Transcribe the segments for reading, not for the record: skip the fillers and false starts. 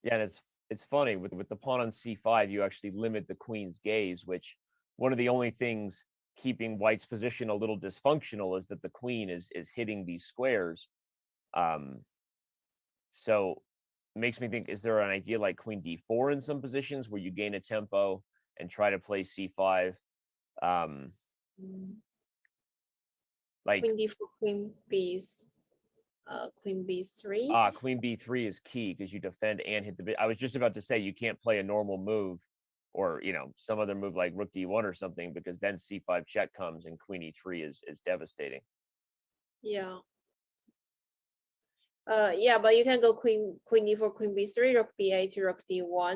Yeah, and it's funny with the pawn on c5, you actually limit the queen's gaze, which one of the only things keeping white's position a little dysfunctional is that the queen is hitting these squares. Um, so it makes me think: is there an idea like queen d4 in some positions where you gain a tempo and try to play c5? Um, Mm. like Queen d4, queen b3. queen b3 is key because you defend and hit the bit. I was just about to say you can't play a normal move or some other move like rook d1 or something, because then c5 check comes and queen e3 is devastating. Yeah. Yeah, but you can go queen d4, queen b3, rook b8 to rook d1,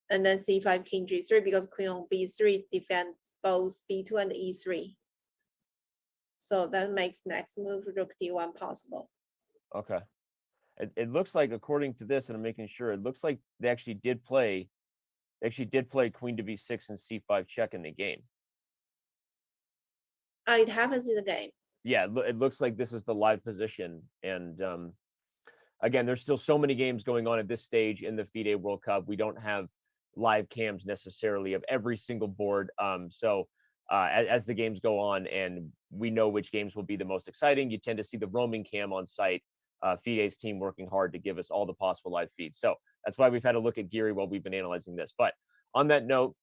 and then c5, king g3, because queen on b3 defends both b2 and e3. So that makes next move rook d1 possible. Okay. It looks like, according to this, and I'm making sure, it looks like they actually did play queen to b6 and c5 check in the game. It happens in the game. Yeah, it looks like this is the live position. And again, there's still so many games going on at this stage in the FIDE World Cup. We don't have live cams necessarily of every single board. So as the games go on and we know which games will be the most exciting, you tend to see the roaming cam on site. FIDE's team working hard to give us all the possible live feeds. So that's why we've had to look at Geary while we've been analyzing this. But on that note,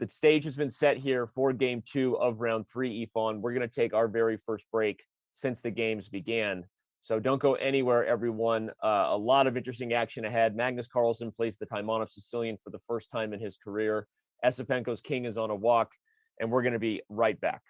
the stage has been set here for game 2 of round 3, Ifan. We're going to take our very first break since the games began. So don't go anywhere, everyone. A lot of interesting action ahead. Magnus Carlsen plays the Taimanov Sicilian for the first time in his career. Esipenko's king is on a walk, and we're going to be right back.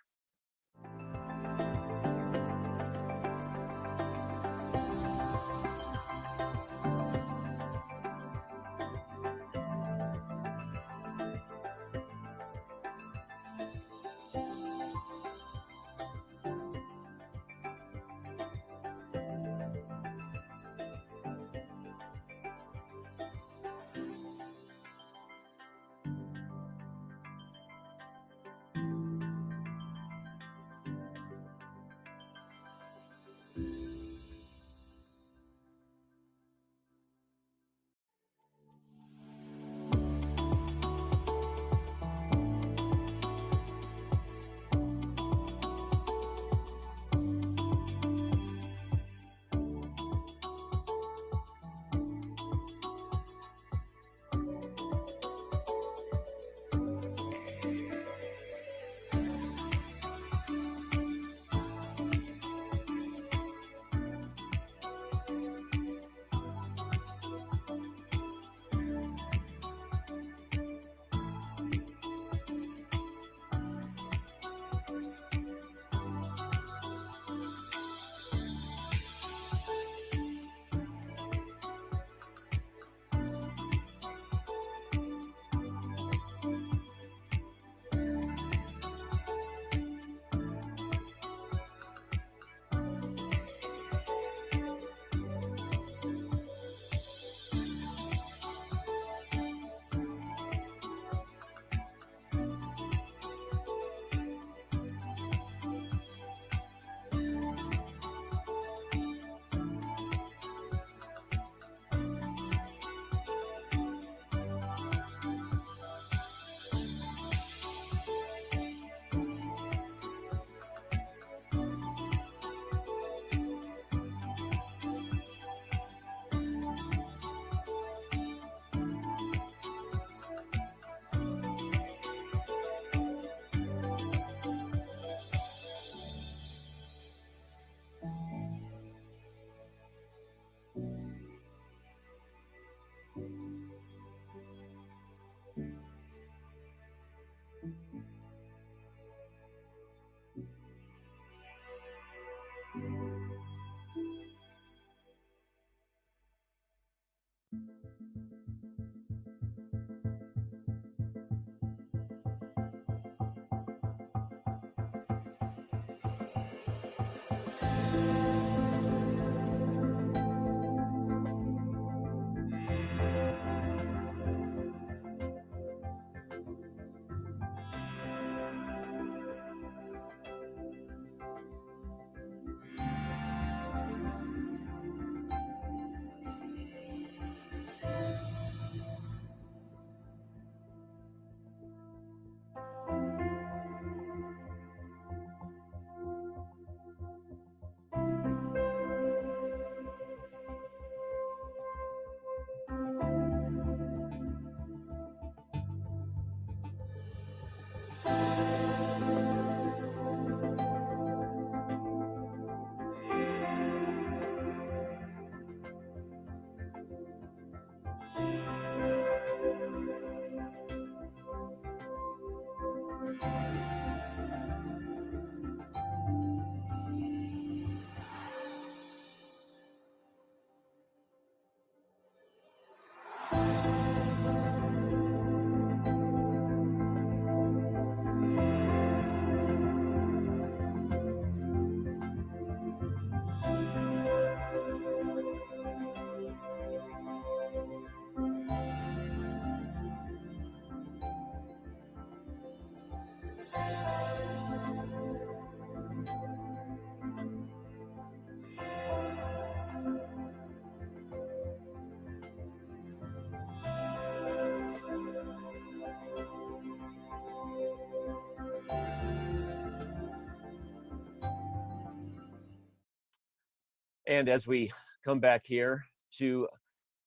And as we come back here to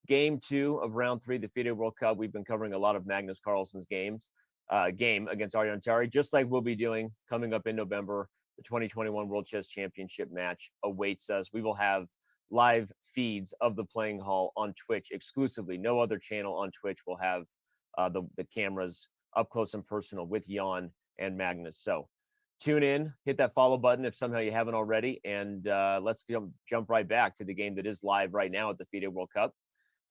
game 2 of round 3, the FIDE World Cup, we've been covering a lot of Magnus Carlsen's game against Aryan Tari, just like we'll be doing coming up in November. The 2021 World Chess Championship match awaits us. We will have live feeds of the playing hall on Twitch exclusively. No other channel on Twitch will have the cameras up close and personal with Jan and Magnus. So tune in, hit that follow button if somehow you haven't already, and let's jump right back to the game that is live right now at the FIDE World Cup.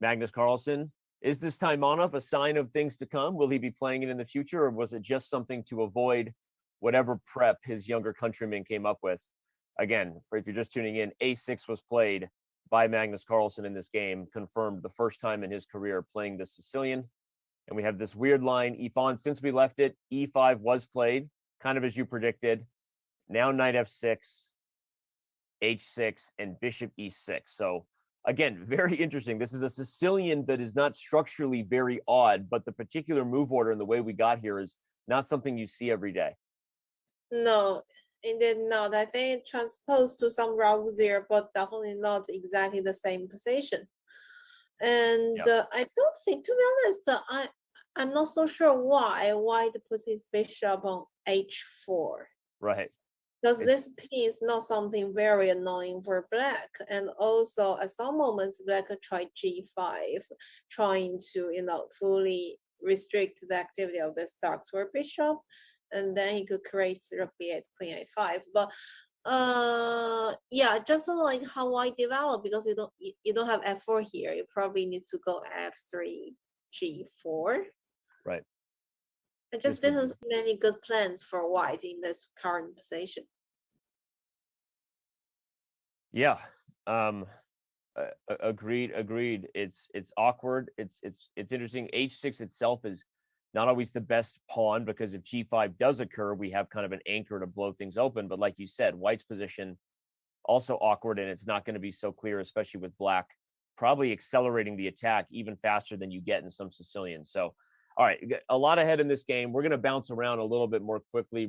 Magnus Carlsen, is this time on-off a sign of things to come? Will he be playing it in the future, or was it just something to avoid whatever prep his younger countrymen came up with? Again, if you're just tuning in, A6 was played by Magnus Carlsen in this game, confirmed the first time in his career playing the Sicilian. And we have this weird line, E5, since we left it, E5 was played, kind of as you predicted. Now knight F6, H6, and bishop E6. So again, very interesting. This is a Sicilian that is not structurally very odd, but the particular move order and the way we got here is not something you see every day. No, indeed not. I think it transposed to some routes there, but definitely not exactly the same position. And I don't think, to be honest, I'm not so sure why White puts his bishop on H4. Right. Because this piece is not something very annoying for Black. And also at some moments, Black tried G5, trying to, fully restrict the activity of this dark square bishop. And then he could create rook b8, queen a5. But yeah, just like how White developed, because you don't have f4 here. You probably need to go f3, g4. Right. I just didn't see any good plans for White in this current position. Yeah. Agreed. It's awkward. It's interesting. H6 itself is not always the best pawn, because if G5 does occur, we have kind of an anchor to blow things open. But like you said, White's position also awkward, and it's not going to be so clear, especially with Black probably accelerating the attack even faster than you get in some Sicilians. So, all right, a lot ahead in this game. We're going to bounce around a little bit more quickly,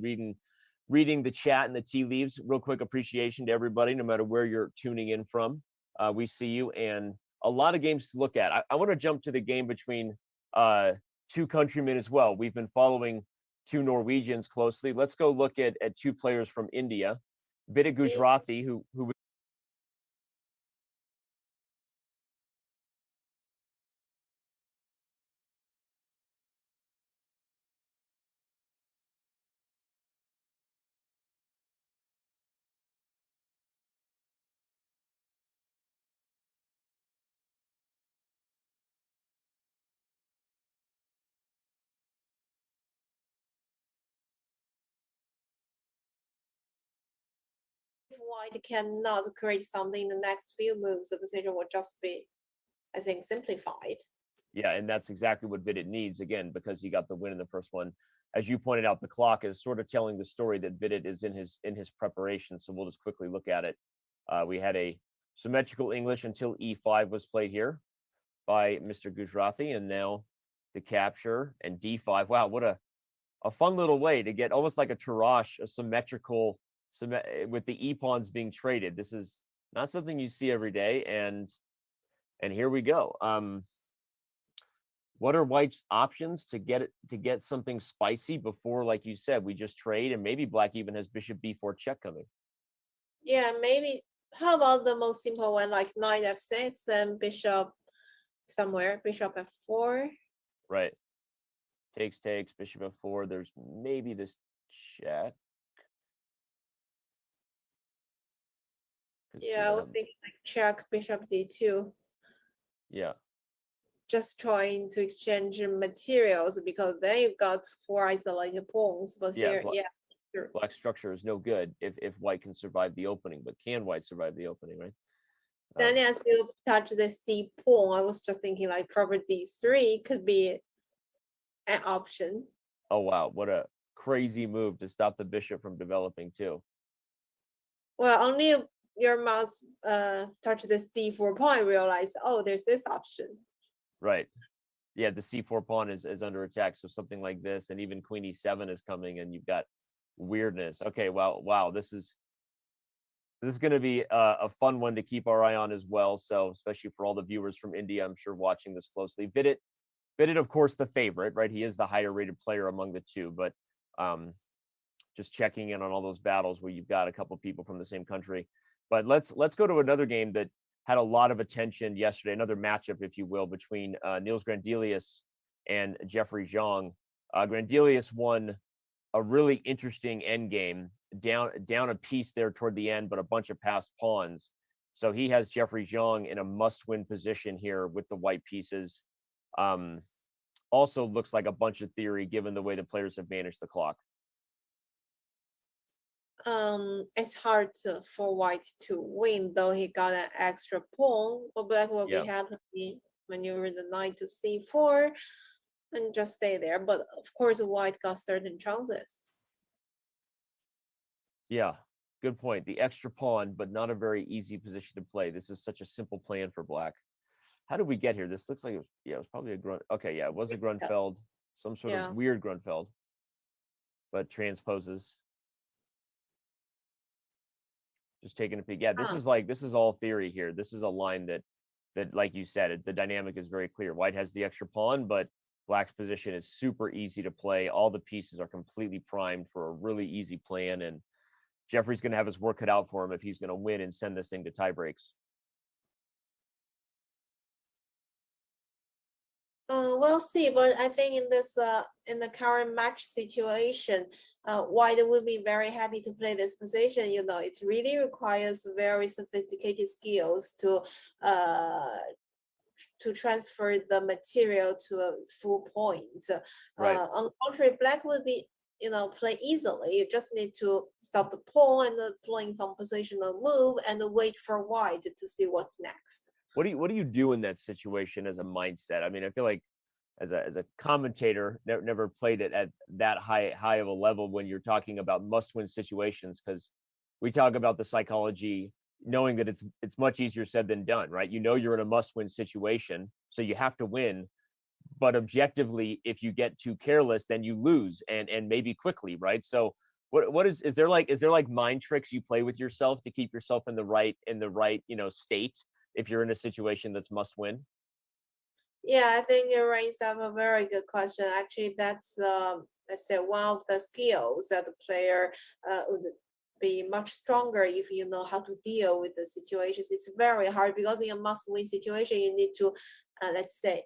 reading the chat and the tea leaves. Real quick appreciation to everybody, no matter where you're tuning in from. We see you, and a lot of games to look at. I want to jump to the game between two countrymen as well. We've been following two Norwegians closely. Let's go look at two players from India. Vidit Gujrathi, who If White cannot create something in the next few moves, the position will just be, I think, simplified. Yeah, and that's exactly what Vidit needs, again, because he got the win in the first one. As you pointed out, the clock is sort of telling the story that Vidit is in his preparation. So we'll just quickly look at it. We had a symmetrical English until E5 was played here by Mr. Gujrathi, and now the capture and D5. Wow, what a fun little way to get almost like a Tarrasch, a symmetrical with the E pawns being traded. This is not something you see every day, and here we go. What are White's options to get something spicy before, like you said, we just trade, and maybe Black even has bishop b4 check coming? Yeah, maybe. How about the most simple one, like knight f6 and bishop somewhere, bishop f4? Right. Takes, bishop f4. There's maybe this check. Yeah, I would think like check bishop d2. Yeah. Just trying to exchange materials, because then you've got 4 isolated pawns. But Yeah, here, sure. Black structure is no good if White can survive the opening. But can White survive the opening, right? Then as you touch this d pawn, I was just thinking like probably d3 could be an option. Oh, wow. What a crazy move to stop the bishop from developing too. Well, only if your mouse touch this d4 pawn, realize, oh, there's this option. Right. Yeah, the c4 pawn is under attack. So something like this, and even queen e7 is coming, and you've got weirdness. Okay, wow. This is This is going to be a fun one to keep our eye on as well. So, especially for all the viewers from India, I'm sure watching this closely. Vidit, of course, the favorite, right? He is the higher rated player among the two, but um, just checking in on all those battles where you've got a couple people from the same country. But let's go to another game that had a lot of attention yesterday, another matchup, if you will, between Niels Grandelius and Jeffrey Zhang. Grandelius won a really interesting end game, down a piece there toward the end, but a bunch of passed pawns. So he has Jeffrey Zhang in a must-win position here with the white pieces. Also looks like a bunch of theory given the way the players have managed the clock. It's hard for white to win, though he got an extra pawn. But black will be happy maneuver the knight to c4 and just stay there. But of course, white got certain chances. Yeah, good point. The extra pawn, but not a very easy position to play. This is such a simple plan for black. How did we get here? This looks like it was probably a grunt. Okay, yeah, it was a Grunfeld, some sort of weird Grunfeld, but transposes. Just taking a peek. Yeah, this is all theory here. This is a line that like you said, the dynamic is very clear. White has the extra pawn, but black's position is super easy to play. All the pieces are completely primed for a really easy plan, and Jeffrey's going to have his work cut out for him if he's going to win and send this thing to tie breaks. We'll see, but I think in this in the current match situation, white will be very happy to play this position. You know, it really requires very sophisticated skills to transfer the material to a full point. On the contrary, black will be play easily. You just need to stop the pawn and playing some positional move and wait for white to see what's next. What do you do in that situation as a mindset? I mean, I feel like as a commentator, never played it at that high of a level when you're talking about must-win situations, because we talk about the psychology, knowing that it's much easier said than done, right? You know you're in a must-win situation, so you have to win. But objectively, if you get too careless, then you lose, and maybe quickly, right? So what is there like mind tricks you play with yourself to keep yourself in the right state if you're in a situation that's must win? Yeah, I think you raised up a very good question. Actually, that's let's say one of the skills that the player would be much stronger if you know how to deal with the situations. It's very hard because in a must-win situation, you need to let's say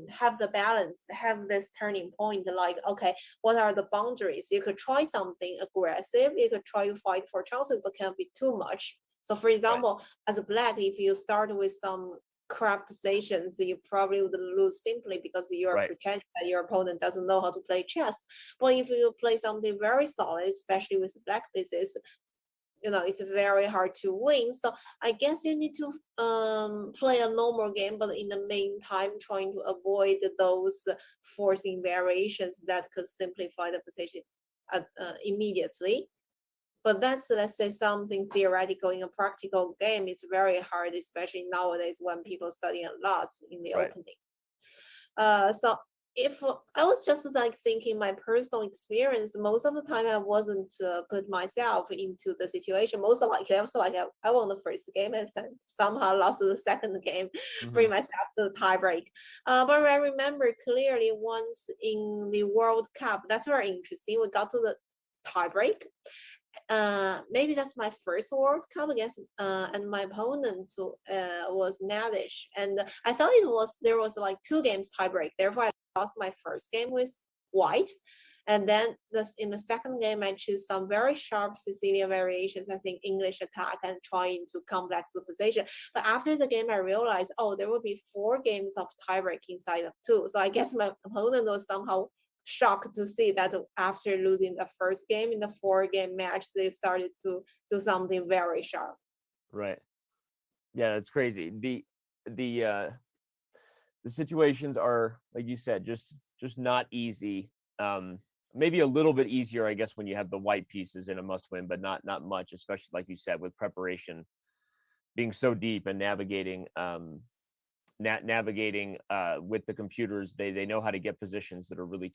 have the balance, have this turning point. Like, okay, what are the boundaries? You could try something aggressive. You could try to fight for chances, but can't be too much. So, for example, as a black, if you start with some crap positions, you probably would lose simply because you are pretending that your opponent doesn't know how to play chess. But if you play something very solid, especially with black pieces, it's very hard to win. So I guess you need to play a normal game, but in the meantime, trying to avoid those forcing variations that could simplify the position immediately. But that's, let's say, something theoretical. In a practical game, it's very hard, especially nowadays when people study a lot in the opening. So if I was just like thinking my personal experience, most of the time I wasn't put myself into the situation. Most likely I was like, I won the first game and then somehow lost the second game, bring myself to the tie break. But I remember clearly once in the World Cup, that's very interesting. We got to the tie break. Maybe that's my first World Cup against and my opponent was Nadish, and I thought there was like 2 games tiebreak. Therefore, I lost my first game with white, and then in the second game I choose some very sharp Sicilian variations. I think English attack and trying to complex the position. But after the game, I realized there will be 4 games of tiebreak inside of 2. So I guess my opponent was somehow shocked to see that after losing the first game in the 4-game match, they started to do something very sharp. Right. Yeah, that's crazy. The situations are, like you said, just not easy. Maybe a little bit easier, I guess, when you have the white pieces in a must win, but not much, especially like you said, with preparation being so deep and navigating with the computers. They know how to get positions that are really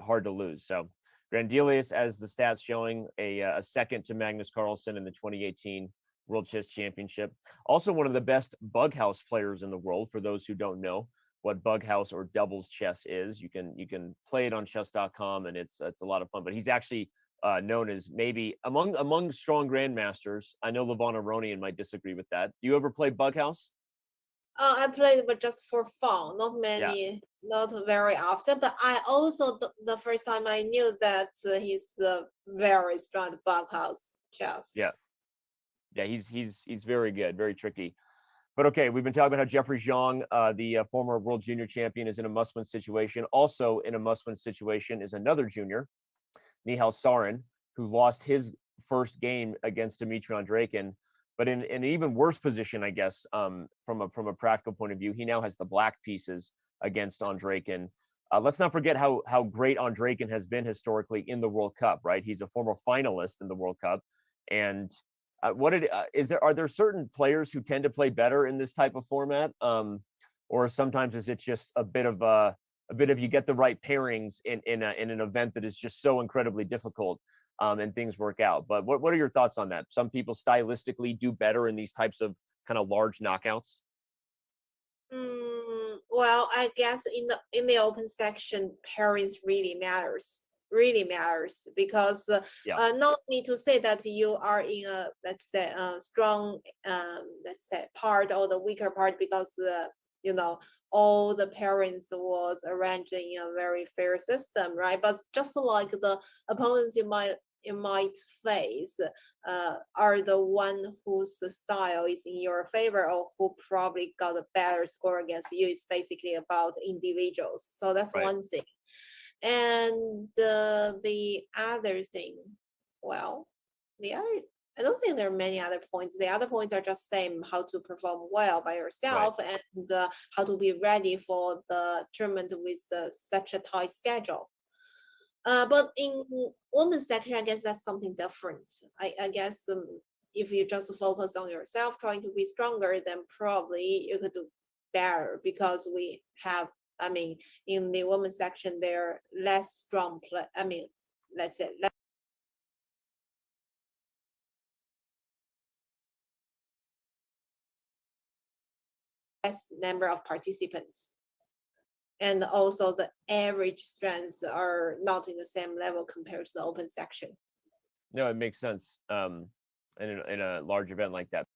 hard to lose. So Grandelius, as the stats showing, a second to Magnus Carlsen in the 2018 World Chess Championship. Also, one of the best bug house players in the world. For those who don't know what bug house or doubles chess is, you can play it on chess.com, and it's a lot of fun. But he's actually known as maybe among strong grandmasters. I know Levon Aronian might disagree with that. Do you ever play bug house? I played, but just for fun, not Yeah. many, not very often. But I also the first time I knew that he's very strong at bug house chess. Yeah. Yeah, he's very good, very tricky. But okay, we've been talking about how Jeffrey Zhang, the former world junior champion, is in a must-win situation. Also in a must-win situation is another junior, Nihal Sarin, who lost his first game against Dmitry Andreikin, but in an even worse position, I guess, from a practical point of view. He now has the black pieces against Andreikin. Let's not forget how great Andreikin has been historically in the World Cup, right? He's a former finalist in the World Cup, and are there certain players who tend to play better in this type of format, or sometimes is it just a bit of you get the right pairings in an event that is just so incredibly difficult, and things work out. But what are your thoughts on that? Some people stylistically do better in these types of kind of large knockouts. Well, I guess in the open section, pairings really matters because Yeah, not me to say that you are in a, let's say, strong, let's say, part or the weaker part because you know all the pairings was arranged in a very fair system, right? But just like the opponents you might face are the one whose style is in your favor or who probably got a better score against you. It's basically about individuals. So that's right, one thing. And the other thing, well, the other, I don't think there are many other points. The other points are just same how to perform well by right. yourself and how to be ready for the tournament with such a tight schedule. But in women's section, I guess that's something different. I guess if you just focus on yourself, trying to be stronger, then probably you could do better because we have, I mean, in the women's section, there are less strong play. I mean, let's say less number of participants. And also the average strengths are not in the same level compared to the open section. No, it makes sense. In a large event like that.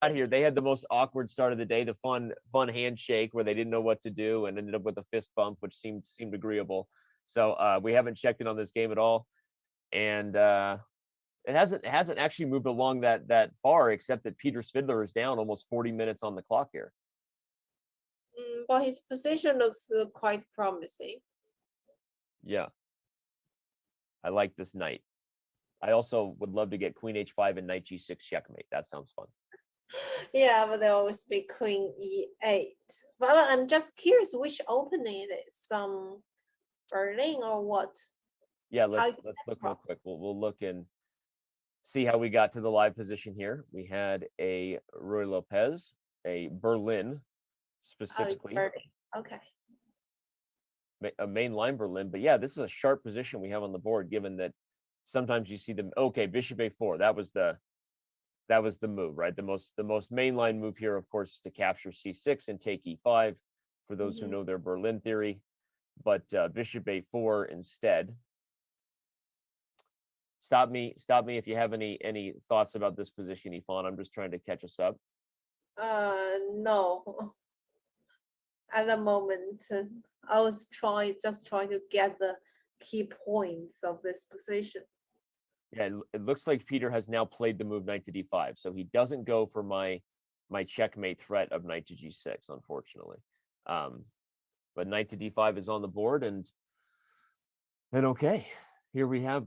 got here, they had the most awkward start of the day, the fun handshake where they didn't know what to do and ended up with a fist bump, which seemed agreeable. So we haven't checked in on this game at all, and it hasn't actually moved along that far, except that Peter Svidler is down almost 40 minutes on the clock here. But his position looks quite promising. Yeah, I like this knight. I also would love to get Queen H5 and Knight G6 checkmate. That sounds fun. Yeah, but there always be Queen E8. But I'm just curious which opening it is. Some Berlin or what? Yeah, let's look real quick. We'll look and see how we got to the live position here. We had a Ruy Lopez, a Berlin specifically. Okay. A mainline Berlin, but yeah, this is a sharp position we have on the board, given that sometimes you see them. Okay, Bishop A4. That was the move, right? The most mainline move here, of course, is to capture C6 and take E5, for those who know their Berlin theory. But Bishop A4 instead. Stop me if you have any thoughts about this position, Yvonne. I'm just trying to catch us up. No. At the moment, I was just trying to get the key points of this position. Yeah, it looks like Peter has now played the move knight to D5, so he doesn't go for my checkmate threat of knight to G6, unfortunately. But knight to D5 is on the board, and okay, here we have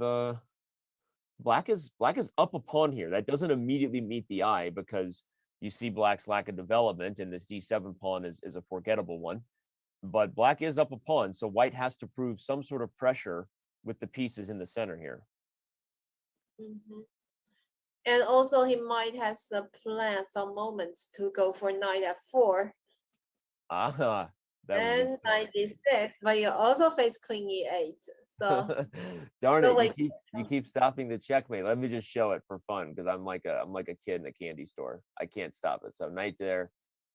black is up a pawn here. That doesn't immediately meet the eye because you see black's lack of development, and this D7 pawn is a forgettable one. But black is up a pawn, so white has to prove some sort of pressure with the pieces in the center here. And also he might have planned some moments to go for knight F4. And knight D6, but you also face Queen E8. So darn it, you keep stopping the checkmate. Let me just show it for fun, because I'm like a kid in a candy store. I can't stop it. So knight there,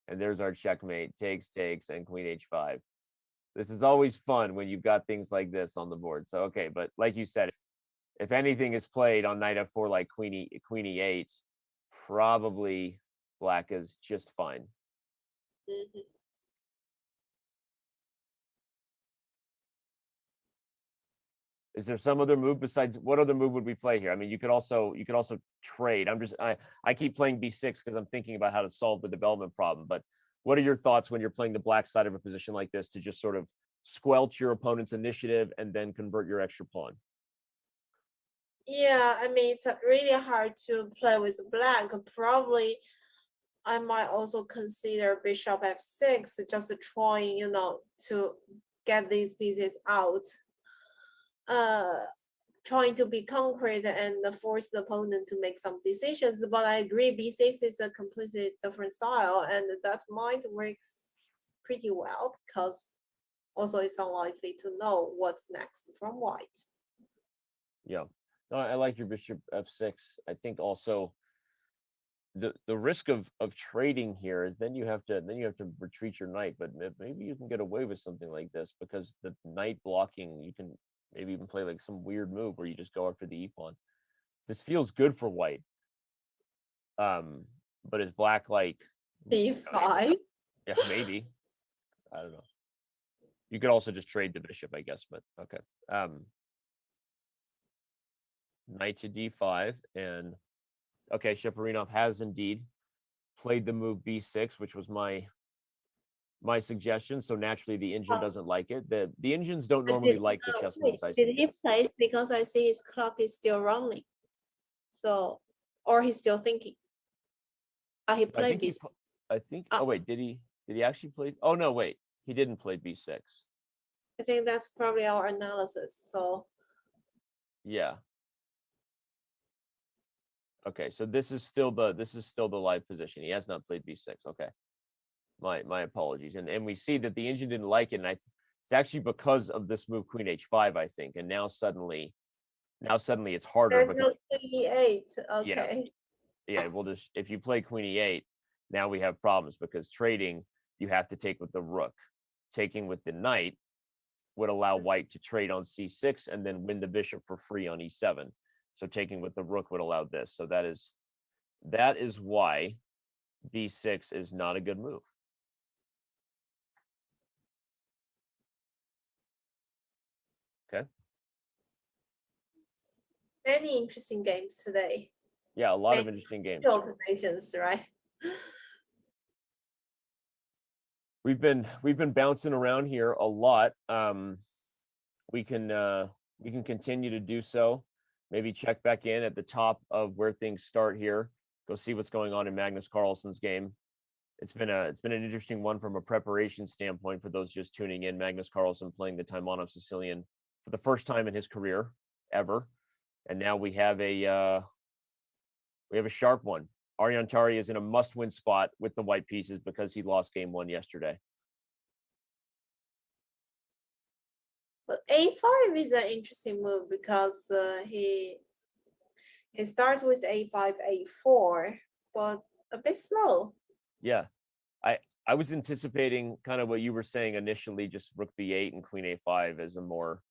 and there's our checkmate. Takes, and Queen H5. This is always fun when you've got things like this on the board. So okay, but like you said, if anything is played on knight F4 like Queen E8, probably black is just fine. Is there some other move besides, what other move would we play here? I mean, you could also trade. I keep playing B6 because I'm thinking about how to solve the development problem. But what are your thoughts when you're playing the black side of a position like this to just sort of squelch your opponent's initiative and then convert your extra pawn? Yeah, I mean, it's really hard to play with black. Probably I might also consider bishop F6, just trying, to get these pieces out. Trying to be concrete and force the opponent to make some decisions. But I agree, B6 is a completely different style, and that might work pretty well because also it's unlikely to know what's next from white. Yeah, no, I like your bishop F6. I think also the risk of trading here is then you have to retreat your knight, but maybe you can get away with something like this because the knight blocking, you can maybe even play like some weird move where you just go after the E pawn. This feels good for white. But is black like B5? Yeah, maybe. I don't know. You could also just trade the bishop, I guess, but okay. Knight to D5, and okay, Shaporinov has indeed played the move B6, which was my suggestion. So naturally, the engine doesn't like it. The engines don't normally like the chess moves. Did he play? Because I see his clock is still running. So, or he's still thinking. He played B6. I think. Oh wait, did he actually play? Oh no, wait, he didn't play B6. I think that's probably our analysis. So. Yeah. Okay, so this is still the live position. He has not played B6. Okay. My apologies. And we see that the engine didn't like it, and it's actually because of this move Queen H5, I think. And now suddenly it's harder. There's no Queen E8. Okay. Yeah, we'll just, if you play Queen E8, now we have problems because trading, you have to take with the rook. Taking with the knight would allow white to trade on C6 and then win the bishop for free on E7. So taking with the rook would allow this. So that is why b6 is not a good move. Okay. Many interesting games today. Yeah, a lot of Many interesting games. Positions, right? We've been bouncing around here a lot. We can continue to do so. Maybe check back in at the top of where things start here. Go see what's going on in Magnus Carlsen's game. It's been an interesting one from a preparation standpoint for those just tuning in. Magnus Carlsen playing the Taimanov Sicilian for the first time in his career ever, and now we have a sharp one. Aryan Tari is in a must-win spot with the white pieces because he lost game 1 yesterday. But a5 is an interesting move because he starts with a5, a4, but a bit slow. Yeah, I was anticipating kind of what you were saying initially, just rook b8 and queen a5 as a more.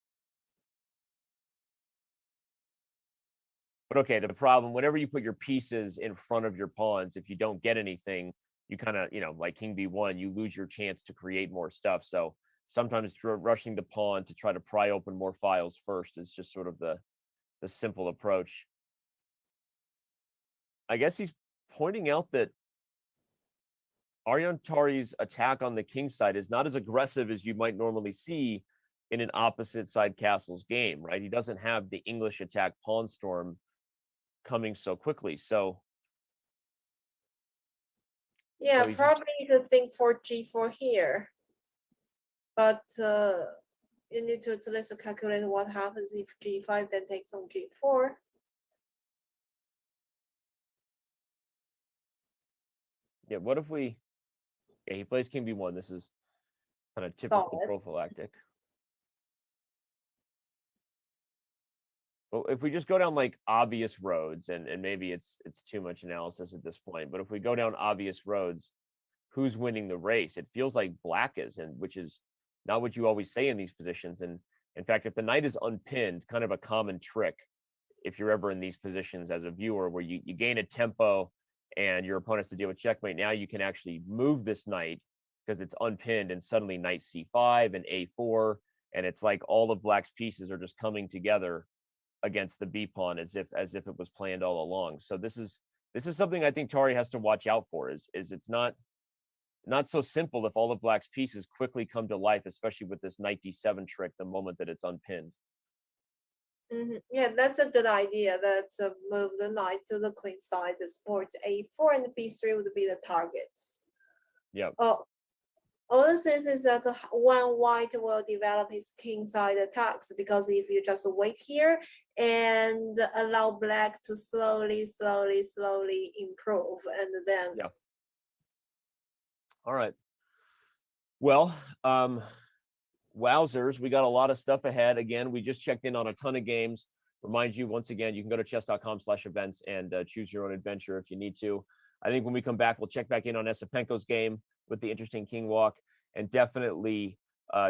But okay, the problem, whenever you put your pieces in front of your pawns, if you don't get anything, you kind of, like king b1, you lose your chance to create more stuff. So sometimes rushing the pawn to try to pry open more files first is just sort of the simple approach. I guess he's pointing out that Aryan Tari's attack on the king side is not as aggressive as you might normally see in an opposite side castles game, right? He doesn't have the English attack pawn storm coming so quickly. So yeah, probably you could think for g4 here, but you need to let's calculate what happens if g5 then takes on g4. Yeah, what if we? Yeah, he plays king b1. This is kind of typical Solid. prophylactic. Well, if we just go down like obvious roads, and maybe it's too much analysis at this point, but if we go down obvious roads, who's winning the race? It feels like black is, and which is not what you always say in these positions. And in fact, if the knight is unpinned, kind of a common trick, if you're ever in these positions as a viewer, where you gain a tempo and your opponent has to deal with checkmate, now you can actually move this knight because it's unpinned, and suddenly knight c5 and a4, and it's like all of black's pieces are just coming together against the b pawn as if it was planned all along. So this is something I think Tari has to watch out for. Is it's not so simple if all of black's pieces quickly come to life, especially with this knight d7 trick the moment that it's unpinned. Yeah, that's a good idea. That move the knight to the queen side, the supports a4 and b3 would be the targets. Yeah. All the things is that one white will develop his king side attacks, because if you just wait here and allow black to slowly improve, and then yeah. All right. Well, wowzers, we got a lot of stuff ahead. Again, we just checked in on a ton of games. Remind you once again, you can go to chess.com/events and choose your own adventure if you need to. I think when we come back, we'll check back in on Esipenko's game with the interesting king walk, and definitely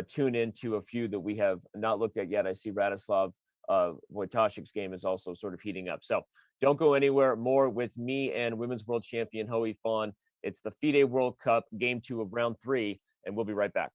tune into a few that we have not looked at yet. I see Radislav Wojtaszek's game is also sort of heating up. So don't go anywhere. More with me and women's world champion Hoi Fon. It's the FIDE World Cup, game 2 of round 3, and we'll be right back.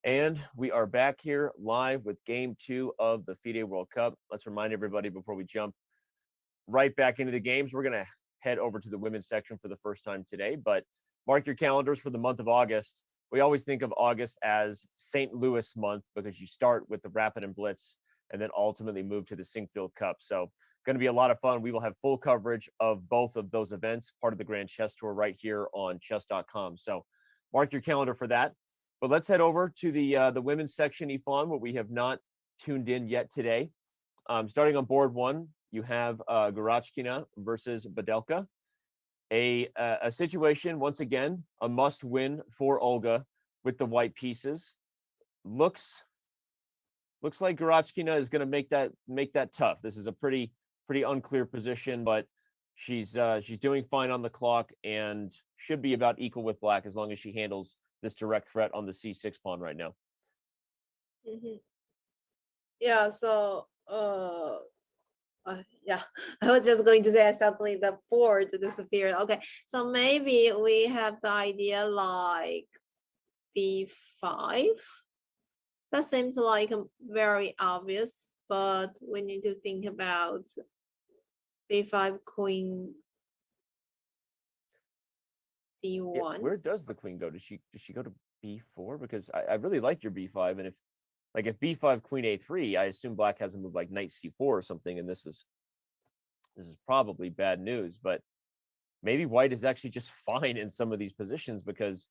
And we are back here live with game 2 of the FIDE World Cup. Let's remind everybody before we jump right back into the games, we're going to head over to the women's section for the first time today. But mark your calendars for the month of August. We always think of August as St. Louis month because you start with the Rapid and Blitz and then ultimately move to the Sinkfield Cup. So going to be a lot of fun. We will have full coverage of both of those events, part of the Grand Chess Tour right here on chess.com. So mark your calendar for that. But let's head over to the women's section, Ifan, where we have not tuned in yet today. Starting on board one, you have Garachkina versus Badelka. A situation, once again, a must win for Olga with the white pieces. Looks like Garachkina is going to make that tough. This is a pretty unclear position, but she's doing fine on the clock and should be about equal with black as long as she handles this direct threat on the c6 pawn right now. Yeah, so yeah, I was just going to say suddenly the board disappeared. Okay, so maybe we have the idea like b5. That seems like very obvious, but we need to think about b5 queen d1. Yeah, where does the queen go? Does she go to b4? Because I really like your b5, and if b5 queen a3, I assume black has a move like knight c4 or something, and this is probably bad news. But maybe white is actually just fine in some of these positions because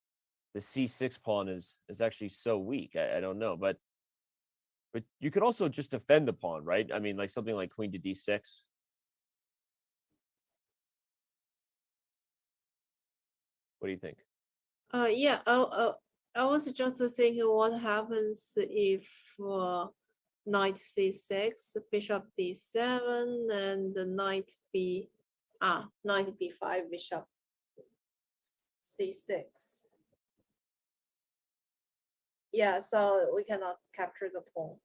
the c6 pawn is actually so weak. I don't know, but you could also just defend the pawn, right? I mean, like something like queen to d6. What do you think? Yeah. I was just thinking what happens if knight c6, bishop d7, and the knight b5, bishop c6. Yeah, so we cannot capture the pawn.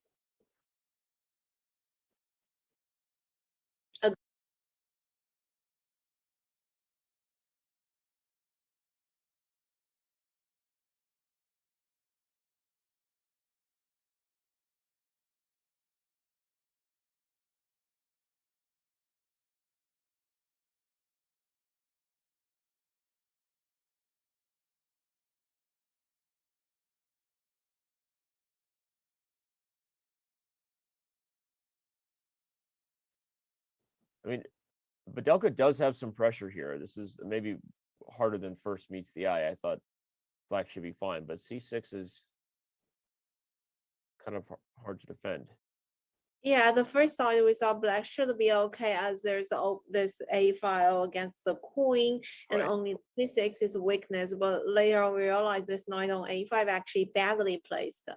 I mean, Badelka does have some pressure here. This is maybe harder than first meets the eye. I thought black should be fine, but c6 is kind of hard to defend. Yeah, the first side we saw black should be okay as there's this a file against the queen and Right. only c6 is weakness, but later we realized this knight on a5 actually badly placed.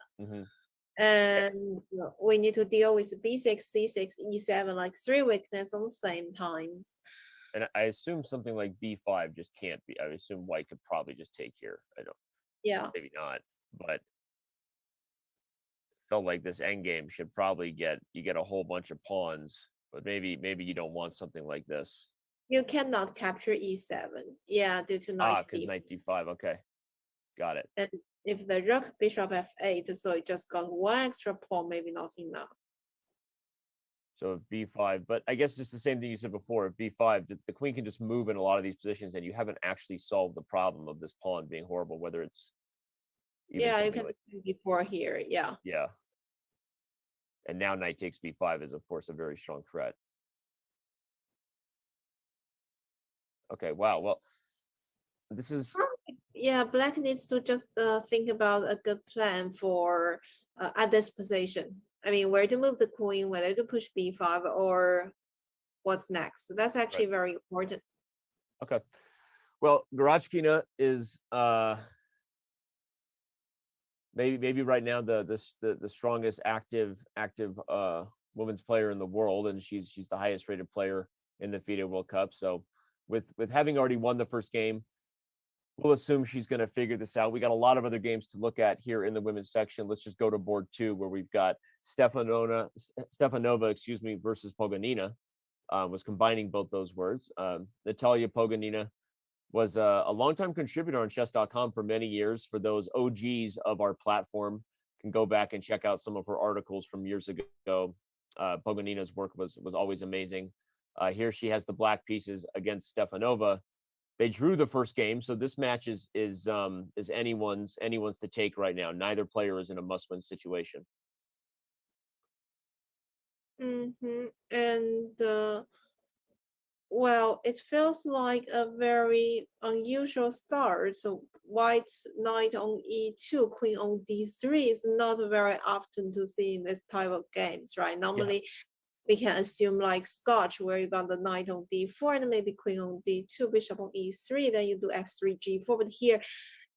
And we need to deal with b6, c6, e7, like 3 weakness on the same time. And I assume something like b5 just can't be. I assume white could probably just take here. I don't. Yeah. Maybe not, but felt like this endgame should probably get a whole bunch of pawns, but maybe you don't want something like this. You cannot capture e7. Yeah, due to knight because knight d5. Okay, got it. And if the rook bishop f8, so it just got one extra pawn, maybe not enough. So if b5, but I guess it's the same thing you said before. If b5, the queen can just move in a lot of these positions, and you haven't actually solved the problem of this pawn being horrible. Whether it's yeah, you can like, b4 here. Yeah. Yeah. And now knight takes b5 is of course a very strong threat. Okay. Wow. Well, this is. Yeah, black needs to just think about a good plan for at this position. I mean, where to move the queen, whether to push b5 or what's next. So that's actually very important. Okay. Well, Garachkina is maybe right now the strongest active women's player in the world, and she's the highest rated player in the FIDE World Cup. So with having already won the first game, we'll assume she's going to figure this out. We got a lot of other games to look at here in the women's section. Let's just go to board 2, where we've got Stefanova, versus Poganina. Was combining both those words. Natalia Poganina was a longtime contributor on chess.com for many years. For those OGs of our platform, can go back and check out some of her articles from years ago. Poganina's work was always amazing. Here she has the black pieces against Stefanova. They drew the first game, so this match is anyone's to take right now. Neither player is in a must-win situation. And Well, it feels like a very unusual start. So white's knight on e2, queen on d3 is not very often to see in this type of games, right? Yeah. Normally, we can assume like Scotch, where you got the knight on d4 and maybe queen on d2, bishop on e3, then you do f3, g4. But here,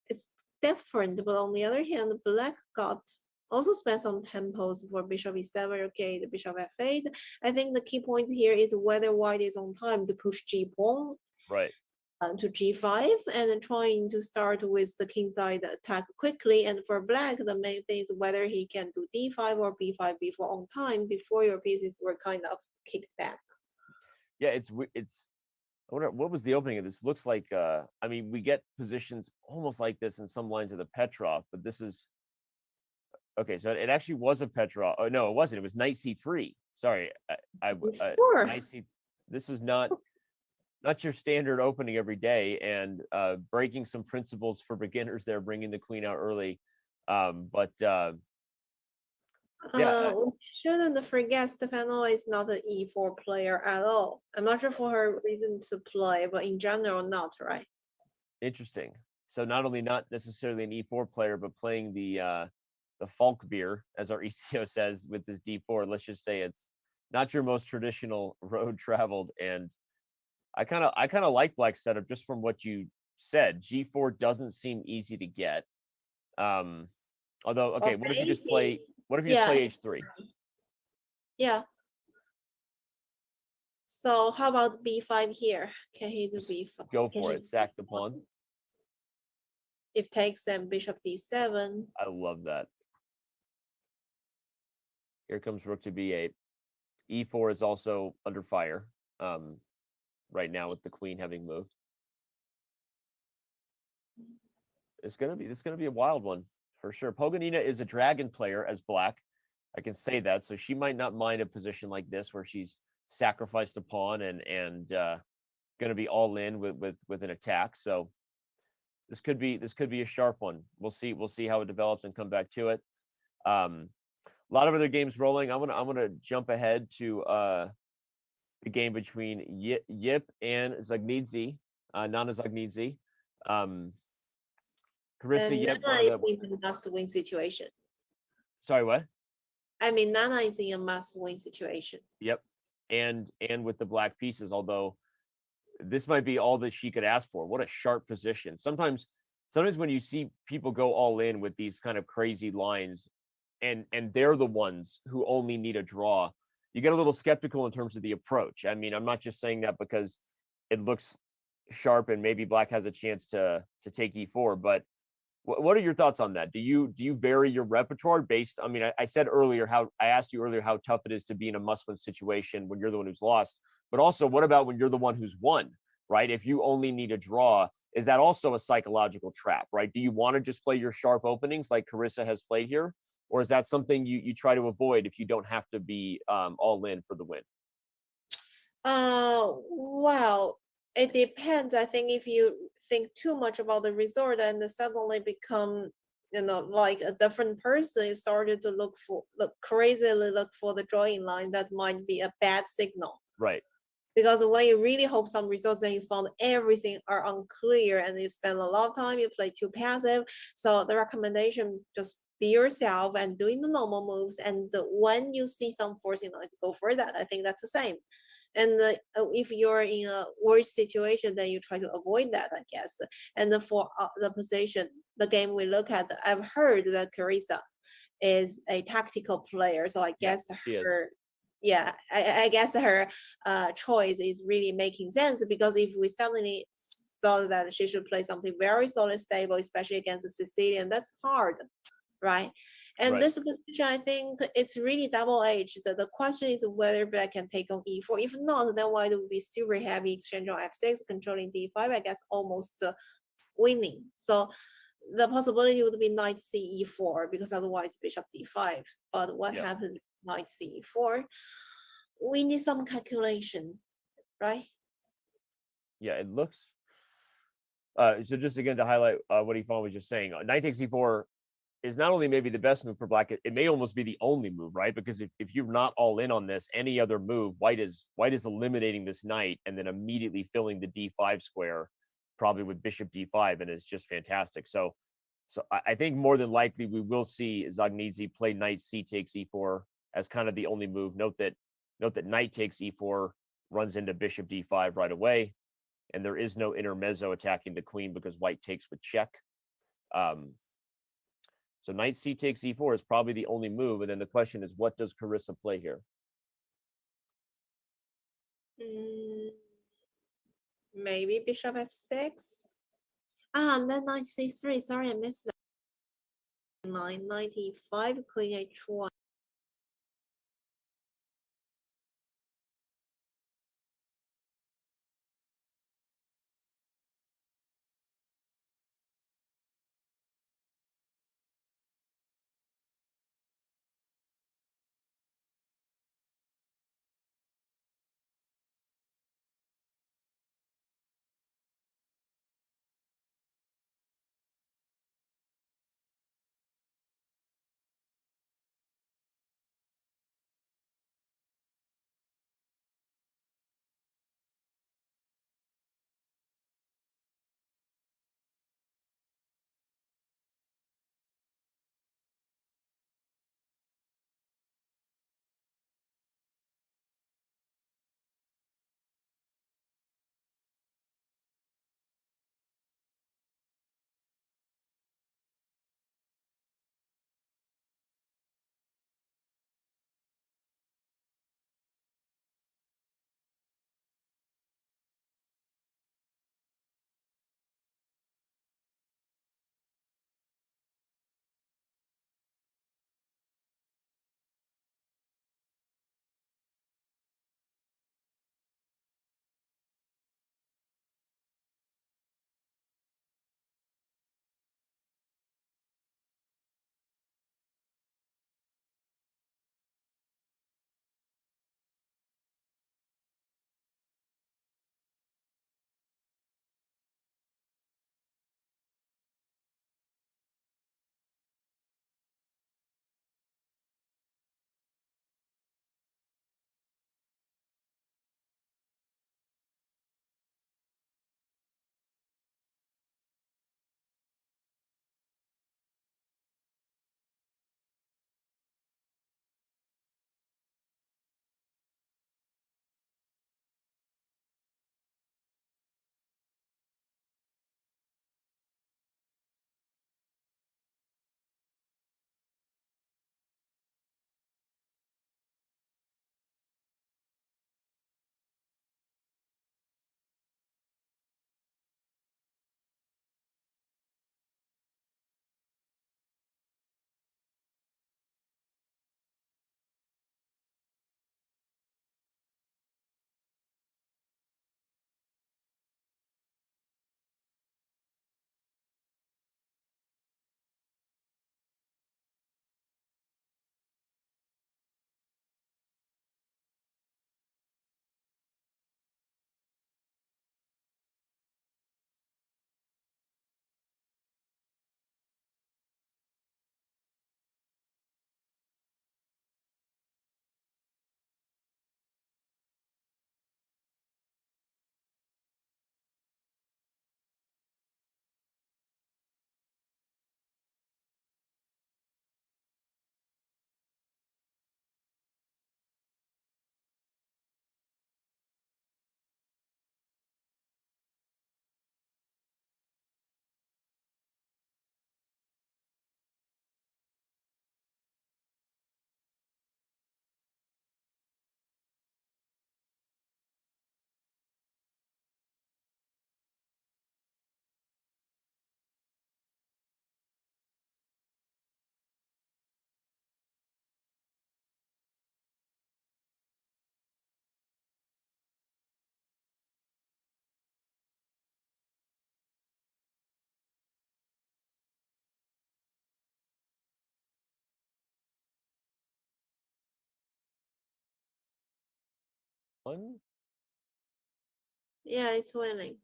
it's different. But on the other hand, black got also spent some tempos for bishop e7, okay, the bishop f8. I think the key point here is whether white is on time to push g pawn Right. to g5 and trying to start with the kingside attack quickly. And for black, the main thing is whether he can do d5 or b5 before on time before your pieces were kind of kicked back. Yeah, it's I wonder what was the opening of this. Looks like I mean, we get positions almost like this in some lines of the Petrov, but this is okay. So it actually was a Petrov. Oh no, it wasn't. It was knight c3. Sorry, Before. knight c. This is not your standard opening every day, and breaking some principles for beginners there, bringing the queen out early. But yeah, We shouldn't forget Stefano is not an e4 player at all. I'm not sure for her reason to play, but in general, not, right? interesting. So not only not necessarily an e4 player, but playing the Falk beer, as our ECO says, with this d4. Let's just say it's not your most traditional road traveled, and I kind of like Black's setup just from what you said. G4 doesn't seem easy to get. Although, okay, Or what if you just maybe, play? What if you just yeah, play h3? yeah. So how about b5 here? Can he do Just b5? go Can for she it. do Sack the b5? pawn. If takes, then bishop d7. I love that. Here comes rook to b8. E4 is also under fire right now with the queen having moved. This is gonna be a wild one for sure. Poganina is a dragon player as black. I can say that, so she might not mind a position like this where she's sacrificed a pawn and going to be all in with an attack. So this could be a sharp one. We'll see how it develops and come back to it. A lot of other games rolling. I'm gonna jump ahead to the game between Yip and Zagnidze, Nana Zagnidze. Carissa And Yip, one Nana of is the in a must-win situation. sorry, what? I mean, Nana is in a must-win situation. Yep. And with the black pieces, although this might be all that she could ask for. What a sharp position. Sometimes when you see people go all in with these kind of crazy lines and they're the ones who only need a draw, you get a little skeptical in terms of the approach. I mean, I'm not just saying that because it looks sharp and maybe black has a chance to take e4, but what are your thoughts on that? Do you vary your repertoire based? I mean, I said earlier I asked you earlier how tough it is to be in a must-win situation when you're the one who's lost. But also, what about when you're the one who's won? Right? If you only need a draw, is that also a psychological trap? Right? Do you want to just play your sharp openings like Carissa has played here, or is that something you try to avoid if you don't have to be all in for the win? Well, it depends. I think if you think too much about the result and suddenly become, like a different person, you started to look crazily look for the drawing line, that might be a bad signal. Right. Because when you really hope some results and you found everything are unclear and you spend a lot of time, you play too passive. So the recommendation, just be yourself and doing the normal moves. And when you see some forcing noise, go for that. I think that's the same. And if you're in a worse situation, then you try to avoid that, I guess. And for the position, the game we look at, I've heard that Carissa is a tactical player, so I Yeah, guess she is. her, yeah, I guess her choice is really making sense, because if we suddenly thought that she should play something very solid, stable, especially against the Sicilian, that's hard, right? And Right. this position, I think it's really double-edged. The question is whether black can take on e4. If not, then white would be super heavy exchange on f6, controlling d5, I guess almost winning. So the possibility would be knight ce4, because otherwise bishop d5. But what Yeah. happens knight ce4? We need some calculation, right? Yeah. It looks. So just again to highlight what Yvonne was just saying, knight takes e4 is not only maybe the best move for black, it may almost be the only move, right? Because if you're not all in on this, any other move, white is eliminating this knight and then immediately filling the d5 square, probably with bishop d5, and it's just fantastic. So I think more than likely we will see Zagnidze play knight c takes e4 as kind of the only move. Note that knight takes e4 runs into bishop d5 right away, and there is no intermezzo attacking the queen because white takes with check. So knight c takes e4 is probably the only move, and then the question is, what does Carissa play here? Maybe bishop f6. And then knight c3. Sorry, I missed that. Knight e5, queen h1. One. Yeah, it's winning.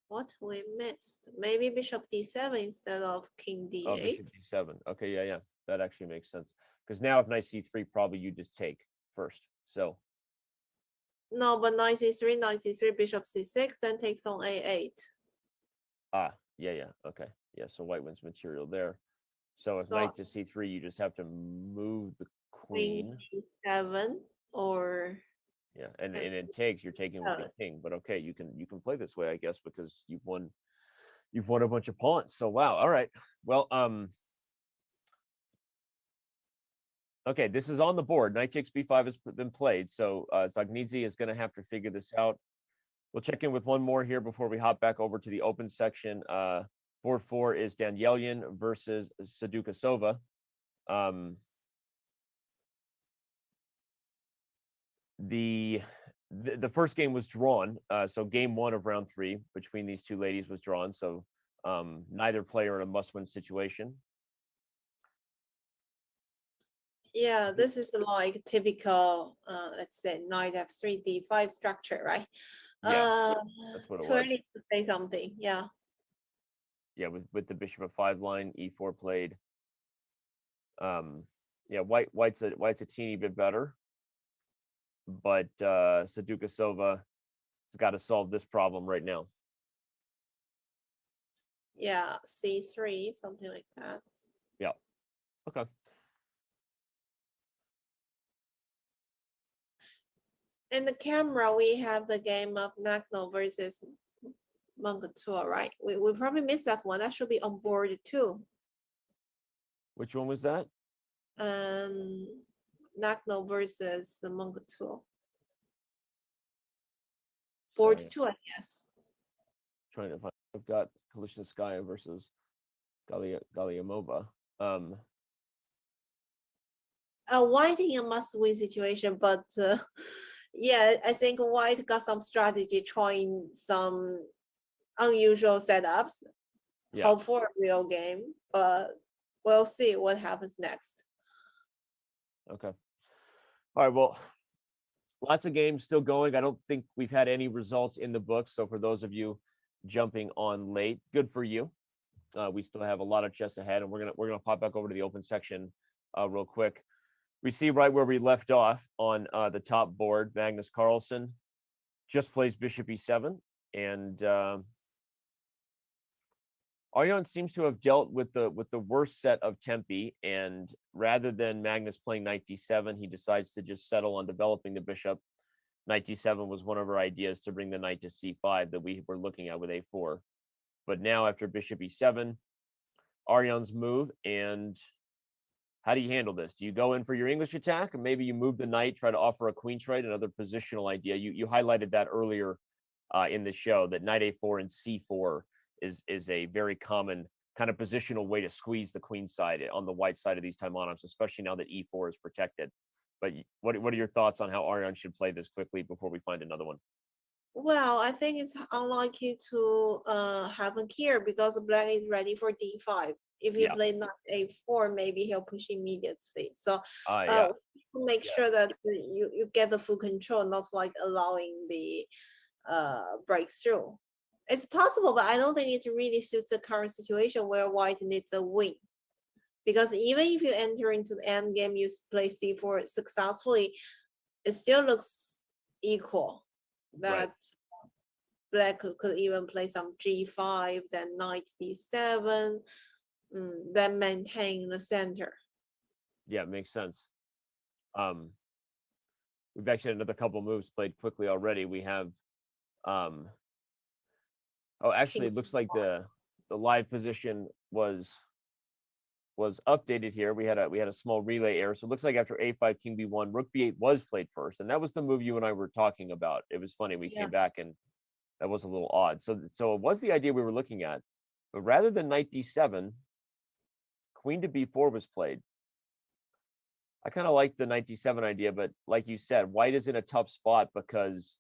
What we missed? Maybe bishop d7 instead of king Oh, d8. bishop d7. Okay, yeah. That actually makes sense. Because now if knight c3, probably you just take first. So No, but knight c3, bishop c6, then takes on a8. yeah. Okay. Yeah, so white wins material there. So if So knight to c3, you just have to move the queen queen. d7 or Yeah, and it takes, you're taking with the king, but okay, you can play this way, I guess, because you've won a bunch of pawns. So wow, all right. Well, okay, this is on the board. Knight takes b5 has been played, so Zagnidzi is going to have to figure this out. We'll check in with one more here before we hop back over to the open section. Board 4 is Danielyan versus Sadukasova. The first game was drawn, so game 1 of round 3 between these two ladies was drawn. So neither player in a must-win situation. yeah, this is like typical let's say knight f3 d5 structure, right? Yeah, that's what it too was. early to say something. Yeah. Yeah, with the bishop of5 line, e4 played. Yeah, white's a teeny bit better, but Sadukasova has got to solve this problem right now. Yeah, c3, something like that. Yeah. Okay. In the camera, we have the game of Magnus versus Mungatua, right? We probably missed that one. That should be on board too. Which one was that? Magnus versus Mungatua. Board Sorry, 2, I guess. trying to find. I've got Kalishnikskaya versus Galiamova. White in a must-win situation, but yeah, I think White got some strategy, trying some unusual setups. Yeah. Hope for a real game, but we'll see what happens next. Okay. All right. Well, lots of games still going. I don't think we've had any results in the books. So for those of you jumping on late, good for you. We still have a lot of chess ahead, and we're gonna pop back over to the open section real quick. We see right where we left off on the top board. Magnus Carlsen just plays bishop e7, and Aryan seems to have dealt with the worst set of tempi, and rather than Magnus playing knight d7, he decides to just settle on developing the bishop. Knight d7 was one of our ideas to bring the knight to c5 that we were looking at with a4. But now after bishop e7, Aryan's move, and how do you handle this? Do you go in for your English attack, or maybe you move the knight, try to offer a queen trade, another positional idea? You highlighted that earlier in the show, that knight a4 and c4 is a very common kind of positional way to squeeze the queen side on the white side of these Taimanums, especially now that e4 is protected. But what are your thoughts on how Aryan should play this quickly before we find another one? Well, I think it's unlikely to happen here because black is ready for d5. If he play knight a4, maybe he'll push immediately. So Yeah. to make sure that you get the full control, not like allowing the breakthrough. It's possible, but I don't think it really suits the current situation where white needs a win. Because even if you enter into the end game, you play c4 successfully, it still looks equal. That black could even play some g5, then knight d7, then maintain the center. Yeah, it makes sense. We've actually had another couple moves played quickly already. We have actually, it looks like the live position was updated here. We had a small relay error. So it looks like after a5, king b1, rook b8 was played first, and that was the move you and I were talking about. It was funny. We came back, and that was a little odd. So it was the idea we were looking at, but rather than knight d7, queen to b4 was played. I kind of like the knight d7 idea, but like you said, white is in a tough spot because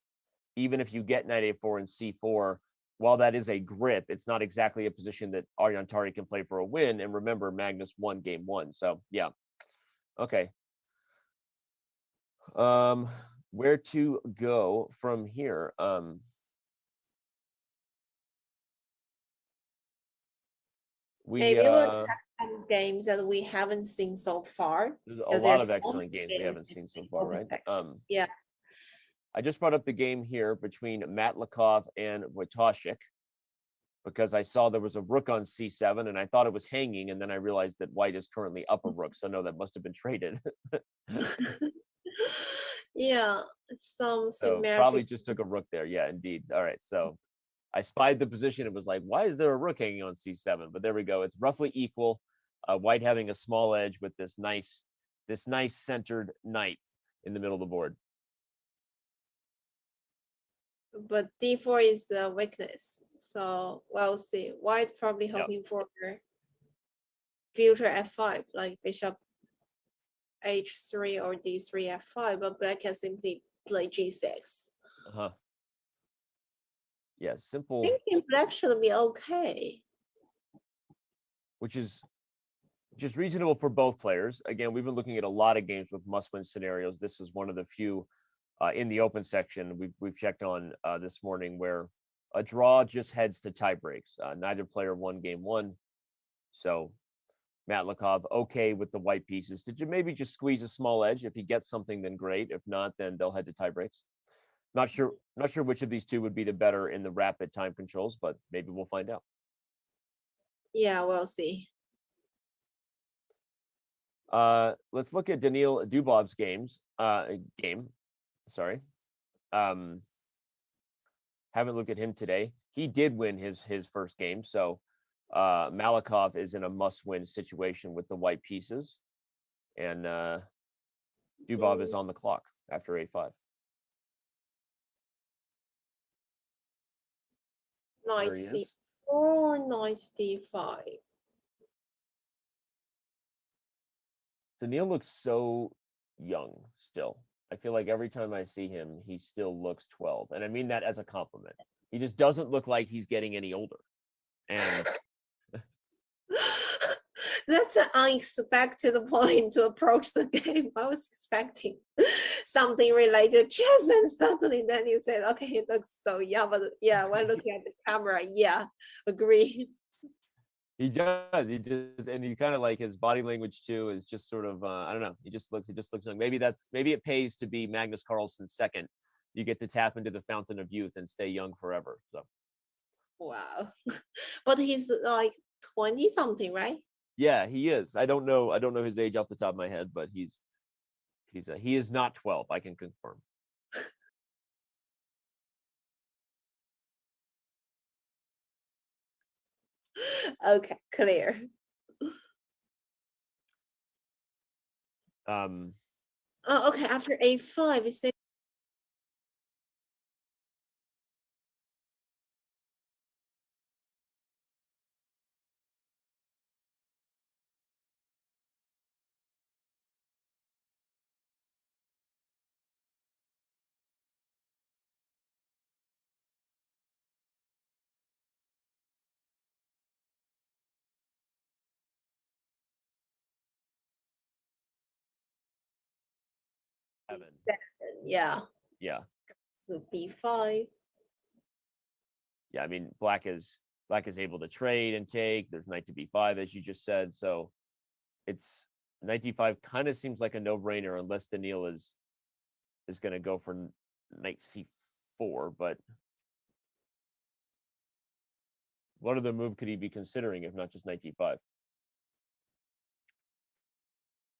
even if you get knight a4 and c4, while that is a grip, it's not exactly a position that Aryan Tari can play for a win. And remember, Magnus won game 1. So yeah. Okay. Where to go from here? Maybe we'll have some games that we haven't seen so far. There's a because lot there's of so excellent many games we haven't in seen so the far, open right? section. Yeah. I just brought up the game here between Matlikov and Wojtaszek because I saw there was a rook on c7 and I thought it was hanging, and then I realized that white is currently up a rook, so no, that must have been traded. Yeah, some So symmetric. probably just took a rook there. Yeah, indeed. All right, so I spied the position. It was like, why is there a rook hanging on c7? But there we go. It's roughly equal. White having a small edge with this nice centered knight in the middle of the board. But d4 is a weakness. So we'll see. White probably hoping for future f5, like bishop h3 or d3 f5, but black can simply play g6. Uh-huh. Yeah, simple. Thinking black should be okay. Which is just reasonable for both players. Again, we've been looking at a lot of games with must-win scenarios. This is one of the few in the open section we've checked on this morning where a draw just heads to tie breaks. Neither player won game one. So Matlikov okay with the white pieces. Did you maybe just squeeze a small edge? If he gets something, then great. If not, then they'll head to tie breaks. Not sure which of these two would be the better in the rapid time controls, but maybe we'll find out. Yeah, we'll see. Let's look at Daniil Dubov's game. Sorry. Haven't looked at him today. He did win his first game, so Malikov is in a must-win situation with the white pieces, and Dubov is on the clock after a5. Knight c4, knight d5. Daniil looks so young still. I feel like every time I see him, he still looks 12, and I mean that as a compliment. He just doesn't look like he's getting any older, and that's an unexpected point to approach the game. I was expecting something related to chess, and suddenly then you said, okay, it looks so young. But yeah, when looking at the camera, yeah, agree. He does. He just, and he kind of like his body language too is just sort of I don't know. He just looks young. Maybe it pays to be Magnus Carlsen second. You get to tap into the fountain of youth and stay young forever. So wow, but he's like 20 something, right? yeah, he is. I don't know his age off the top of my head, but he is not 12. I can confirm. Okay, clear. Oh, okay. After a5, it's 7. yeah. Yeah. So b5. Yeah, I mean, black is able to trade and take. There's knight to b5, as you just said. So it's knight d5 kind of seems like a no-brainer unless Daniil is going to go for knight c4. But what other move could he be considering if not just knight d5?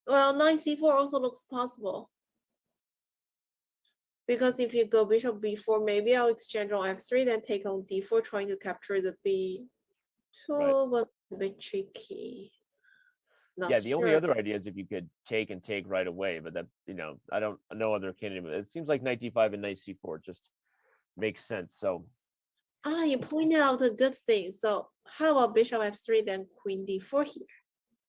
Well, knight c4 also looks possible. Because if you go bishop b4, maybe I'll exchange on f3, then take on d4, trying to capture the b2, right. But it's a bit tricky. Not yeah, the only other idea is if you could take and take right away, but that, I don't know other candidate. It seems like knight d5 and knight c4 just makes sense. So you pointed out a good thing. So how about bishop f3, then queen d4 here?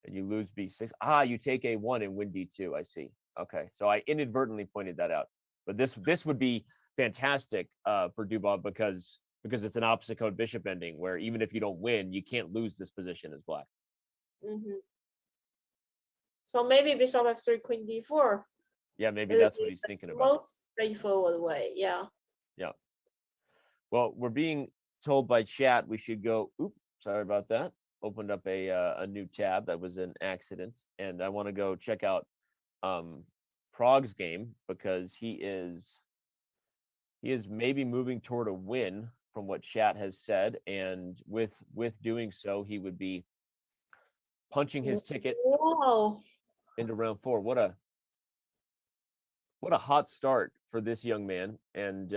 And you lose b6. You take a1 and win d2. I see. Okay, so I inadvertently pointed that out. But this would be fantastic for Dubov because it's an opposite code bishop ending where even if you don't win, you can't lose this position as black. Mm-hmm. So maybe bishop f3, queen d4. Yeah, maybe that's what he's thinking about. Most straightforward way, yeah. Yeah. Well, we're being told by chat we should go. Oops, sorry about that. opened up a new tab that was an accident, and I want to go check out Prague's game because he is maybe moving toward a win from what chat has said, and with doing so, he would be punching his ticket Wow. into round 4. What a hot start for this young man, and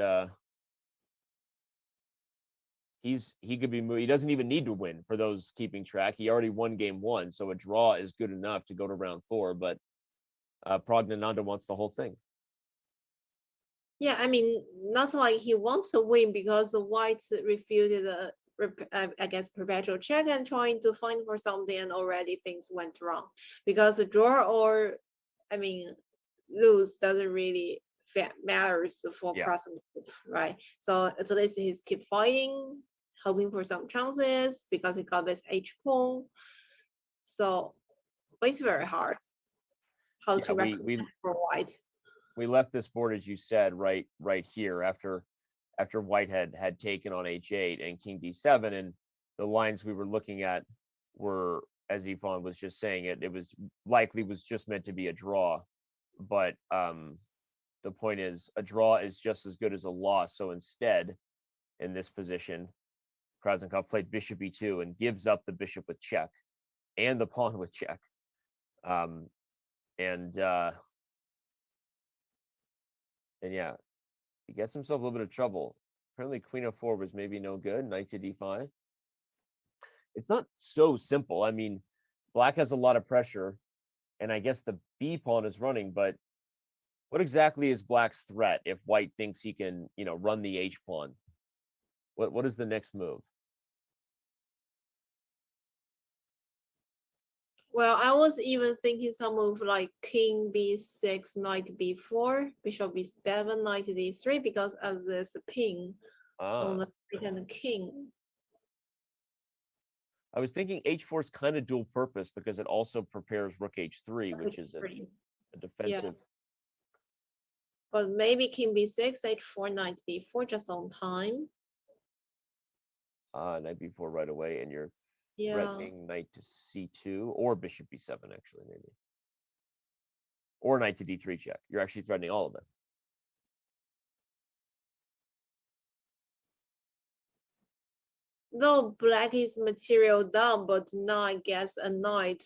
he could be he doesn't even need to win for those keeping track. He already won game 1, so a draw is good enough to go to round 4. But Pragnananda wants the whole thing. Yeah, I mean, not like he wants to win because the whites refuted I guess perpetual check and trying to find for something, and already things went wrong because the draw or, I mean, lose doesn't really matters for Yeah. crossing, right? So at least he's keep fighting, hoping for some chances because he got this H pawn. So it's very hard how Yeah, to recommend for white. we left this board, as you said, right here after white had taken on h8 and king d7, and the lines we were looking at were, as Yvonne was just saying, it was likely was just meant to be a draw, but the point is a draw is just as good as a loss. So instead, in this position, Krasenkov played bishop e2 and gives up the bishop with check and the pawn with check, and yeah, he gets himself a little bit of trouble. Apparently, queen f4 was maybe no good. Knight to d5. It's not so simple. I mean, black has a lot of pressure, and I guess the b pawn is running. But what exactly is black's threat if white thinks he can, run the h pawn? What is the next move? Well, I was even thinking some move like king b6, knight b4, bishop b7, knight d3, because as there's a pin on the right hand king. I was thinking h4 is kind of dual purpose because it also prepares rook h3, which is a defensive. Yeah. But maybe king b6, h4, knight b4 just on time. Knight b4 right away, and you're Yeah. threatening knight to c2 or bishop b7, actually, maybe. Or knight to d3 check. You're actually threatening all of them. Though black is material down, but now I guess a knight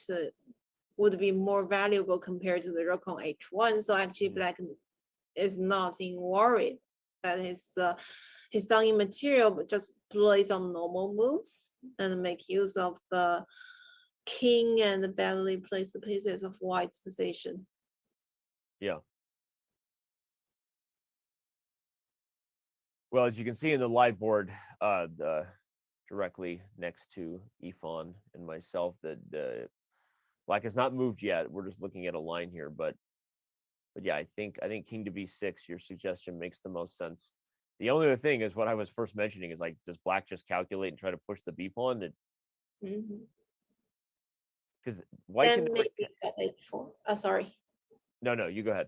would be more valuable compared to the rook on h1. So actually black is not in worried that he's down in material, but just plays on normal moves and make use of the king and badly place the pieces of white's position. Yeah. Well, as you can see in the live board, directly next to Yvonne and myself, that black has not moved yet. We're just looking at a line here, but yeah, I think king to b6, your suggestion makes the most sense. The only other thing is what I was first mentioning is, like, does black just calculate and try to push the b pawn? Because white then can maybe got h4. Sorry. No, you go ahead.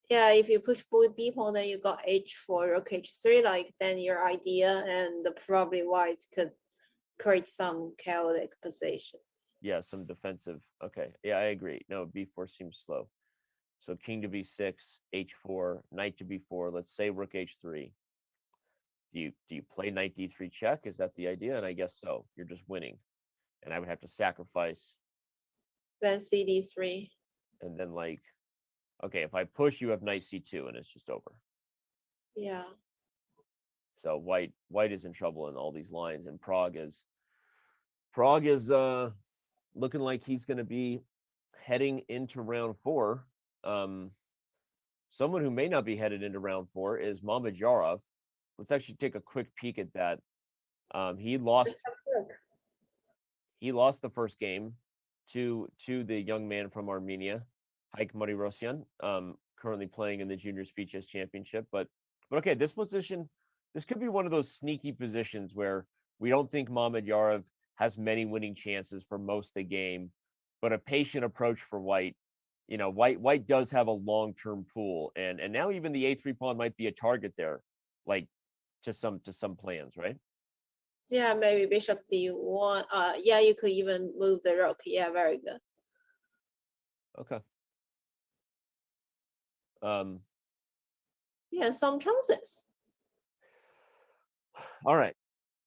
Yeah, if you push b pawn, then you got h4, rook h3, like then your idea, and probably white could create some chaotic positions. Yeah, some defensive. Okay, yeah, I agree. No, b4 seems slow. So king to b6, h4, knight to b4. Let's say rook h3. Do you play knight d3 check? Is that the idea? And I guess so. You're just winning, and I would have to sacrifice. Then cd3. And then, like, okay, if I push, you have knight c2, and it's just over. Yeah. So white is in trouble in all these lines, and Prague is looking like he's going to be heading into round 4. Someone who may not be headed into round 4 is Mamedyarov. Let's actually take a quick peek at that. He lost the first game to the young man from Armenia, Haik Martirosyan, currently playing in the Junior Speed Chess Championship. But okay, this could be one of those sneaky positions where we don't think Mamedyarov has many winning chances for most of the game, but a patient approach for white. White does have a long-term pool, and now even the a3 pawn might be a target there, like to some plans, right? Yeah, maybe bishop d1. Yeah, you could even move the rook. Yeah, very good. Okay. Yeah, some chances. All right.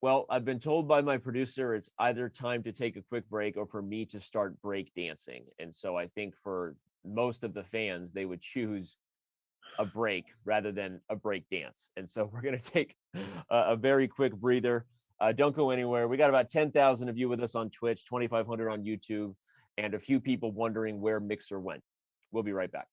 Well, I've been told by my producer it's either time to take a quick break or for me to start break dancing. And so I think for most of the fans, they would choose a break rather than a break dance. And so we're going to take a very quick breather. Don't go anywhere. We got about 10,000 of you with us on Twitch, 2,500 on YouTube, and a few people wondering where Mixer went. We'll be right back.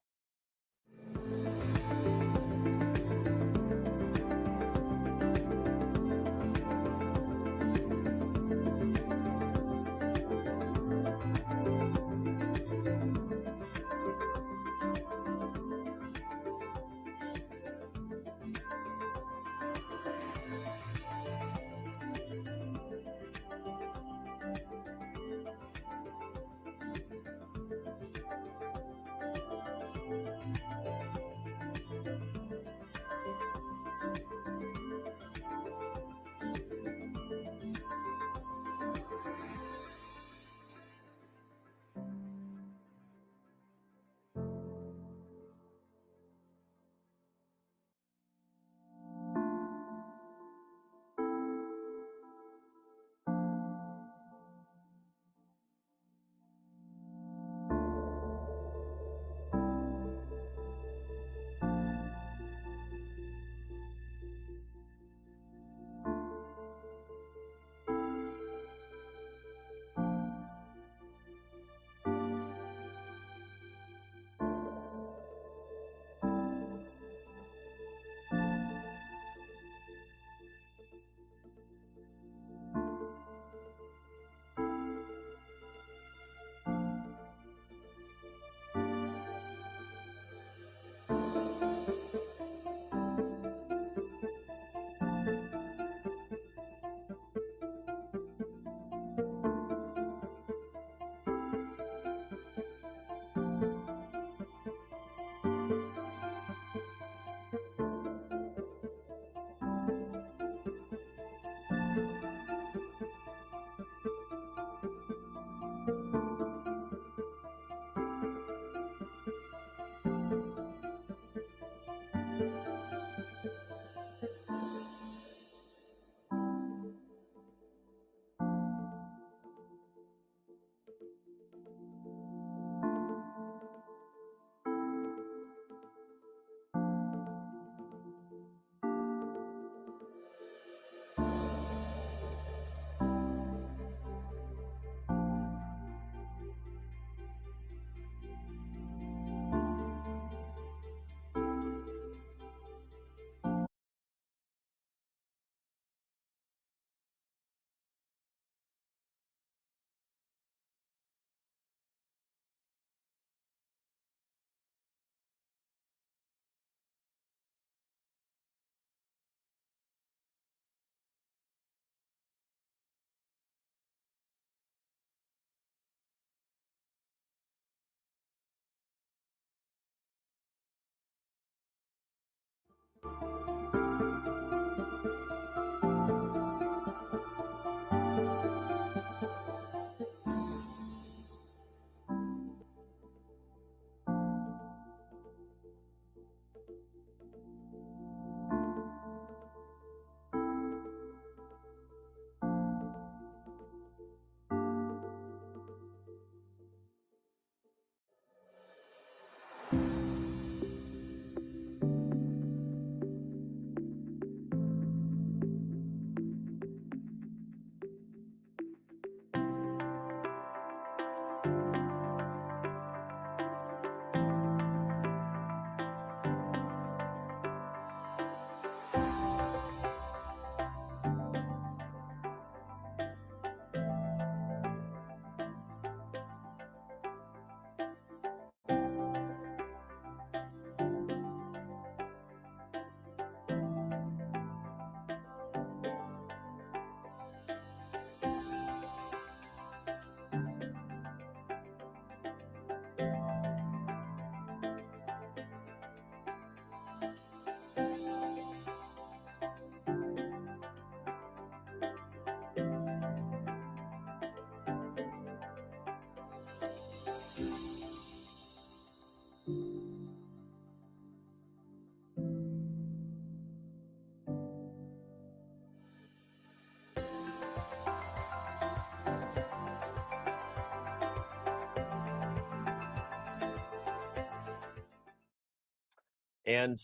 and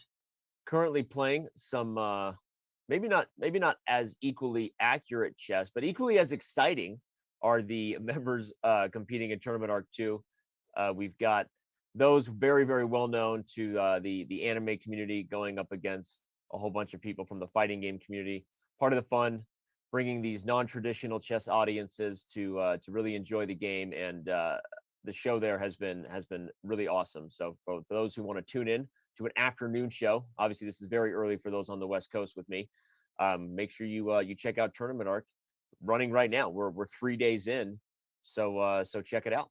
currently playing some maybe not as equally accurate chess, but equally as exciting are the members competing in Tournament Arc 2. We've got those very, very well known to the anime community going up against a whole bunch of people from the fighting game community. Part of the fun, bringing these non-traditional chess audiences to really enjoy the game, and the show there has been really awesome. So for those who want to tune in to an afternoon show, obviously this is very early for those on the West Coast with me. Make sure you check out Tournament Arc, running right now. We're 3 days in, so check it out.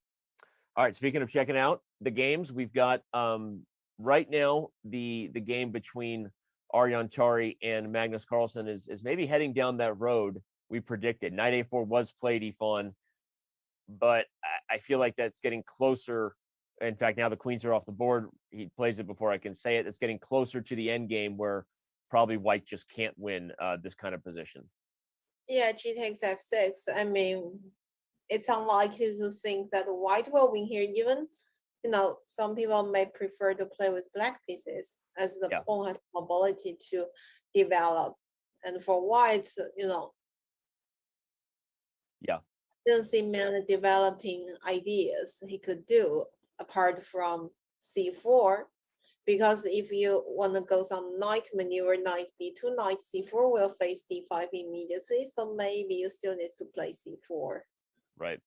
All right, speaking of checking out the games, we've got right now the game between Aryan Tari and Magnus Carlsen is maybe heading down that road we predicted. Knight A4 was played, Ifan, but I feel like that's getting closer. In fact, now the queens are off the board. He plays it before I can say it. It's getting closer to the end game where probably white just can't win this kind of position. Yeah, G takes f6. I mean, it's unlikely to think that white will win here. Even, some people may prefer to play with black pieces as the pawn has mobility to develop. And for white, yeah, didn't see many developing ideas he could do apart from c4. Because if you want to go some knight maneuver, knight b2, knight c4 will face d5 immediately. So maybe you still need to play c4. right.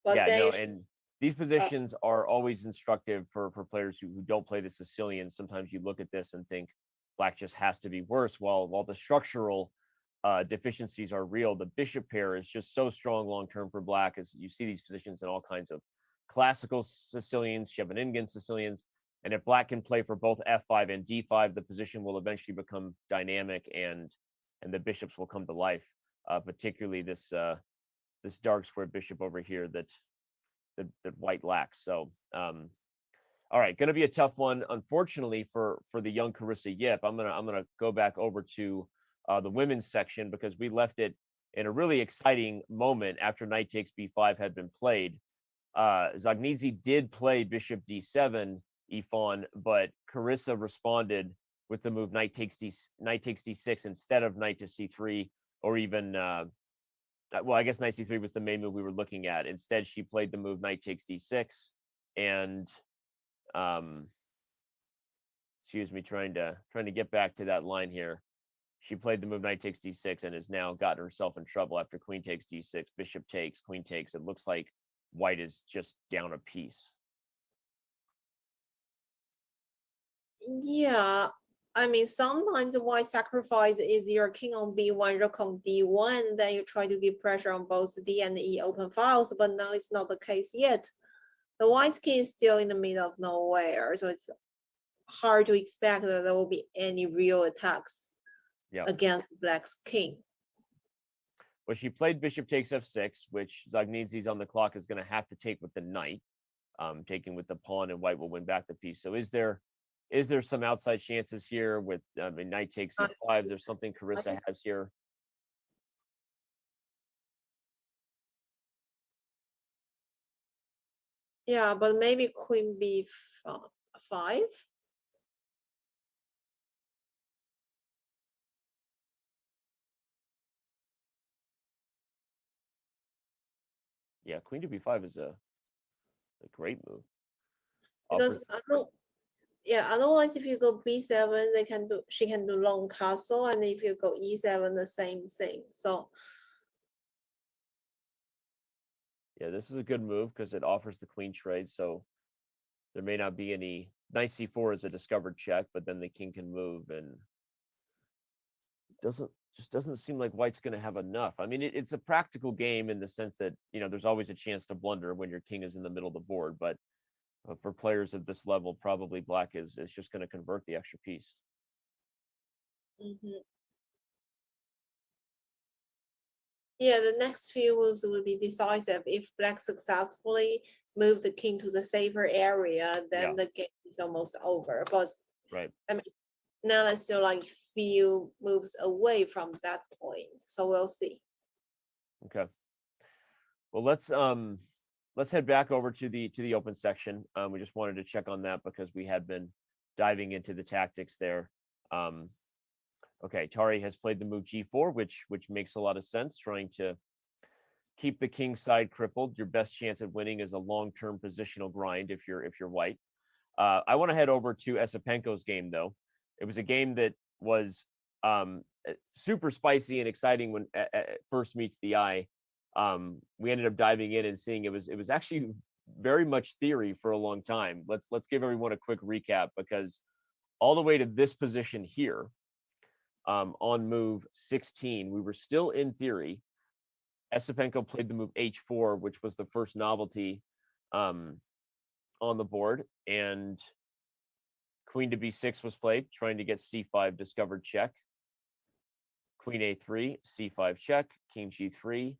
But yeah, no, and these positions are always instructive for players who don't play the Sicilian. Sometimes you look at this and think black just has to be worse, while the structural deficiencies are real. The bishop pair is just so strong long term for black, as you see these positions in all kinds of classical Sicilians, Scheveningen Sicilians. And if black can play for both f5 and d5, the position will eventually become dynamic, and the bishops will come to life. Particularly this dark square bishop over here that white lacks. So, all right, going to be a tough one, unfortunately, for the young Carissa Yip. I'm gonna go back over to the women's section because we left it in a really exciting moment after knight takes b5 had been played. Zagnidze did play bishop d7, Ifan, but Carissa responded with the move knight takes d6 instead of knight to c3, or even well, I guess knight c3 was the main move we were looking at. Instead, she played the move knight takes d6, and excuse me, trying to get back to that line here. She played the move knight takes d6 and has now gotten herself in trouble after queen takes d6, bishop takes, queen takes. It looks like white is just down a piece. Yeah, I mean, sometimes white sacrifice is your king on b1, rook on d1, then you try to give pressure on both d and e open files, but now it's not the case yet. The white king is still in the middle of nowhere, so it's hard to expect that there will be any real attacks against black's king. Well, she played bishop takes f6, which Zagnidze's on the clock is going to have to take with the knight, taking with the pawn, and white will win back the piece. So is there some outside chances here with knight takes c5? There's something Carissa has here. Yeah, but maybe queen b5. Yeah, queen to b5 is a great move. Because otherwise if you go b7, she can do long castle, and if you go e7, the same thing. So yeah, this is a good move because it offers the queen trade. So there may not be any. Knight c4 is a discovered check, but then the king can move, and doesn't seem like white's going to have enough. I mean, it's a practical game in the sense that there's always a chance to blunder when your king is in the middle of the board, but for players of this level, probably black is just going to convert the extra piece. Yeah, the next few moves will be decisive. If black successfully move the king to the safer area, then the game is almost over. But right, I mean, now it's still like few moves away from that point, so we'll see. Okay. Well, let's head back over to the open section. We just wanted to check on that because we had been diving into the tactics there. Okay, Tari has played the move g4, which makes a lot of sense, trying to keep the king side crippled. Your best chance at winning is a long-term positional grind if you're white. I want to head over to Esipenko's game, though. It was a game that was super spicy and exciting when it first meets the eye. We ended up diving in and seeing it was actually very much theory for a long time. Let's give everyone a quick recap, because all the way to this position here, on move 16, we were still in theory. Esipenko played the move h4, which was the first novelty on the board, and queen to b6 was played, trying to get c5 discovered check. Queen a3, c5 check, king g3,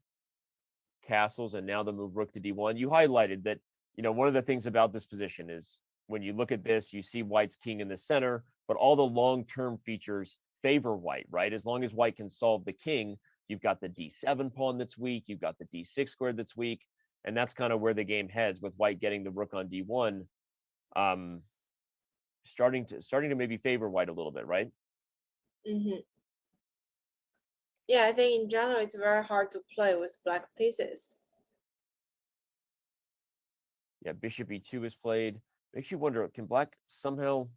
castles, and now the move rook to d1. You highlighted that, one of the things about this position is when you look at this, you see white's king in the center, but all the long-term features favor white, right? As long as white can solve the king, you've got the d7 pawn that's weak, you've got the d6 square that's weak, and that's kind of where the game heads, with white getting the rook on d1, starting to maybe favor white a little bit, right? Mm-hmm. Yeah, I think in general it's very hard to play with black pieces. Yeah, bishop e2 is played. Makes you wonder, can black somehow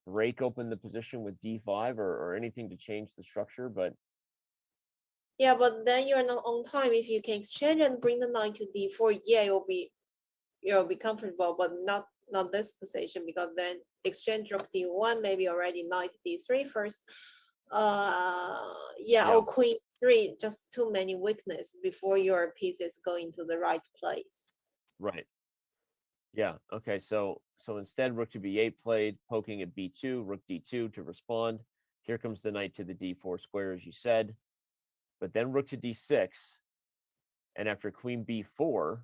break open the position with d5 or anything to change the structure? But yeah, but then you're not on time. If you can exchange and bring the knight to d4, yeah, you'll be comfortable, but not this position, because then exchange rook d1, maybe already knight d3 first. Yeah, or queen 3, just too many weakness before your pieces go into the right place. Right. Yeah. Okay. So instead, rook to b8 played, poking at b2, rook d2 to respond. Here comes the knight to the d4 square, as you said. But then rook to d6, and after queen b4,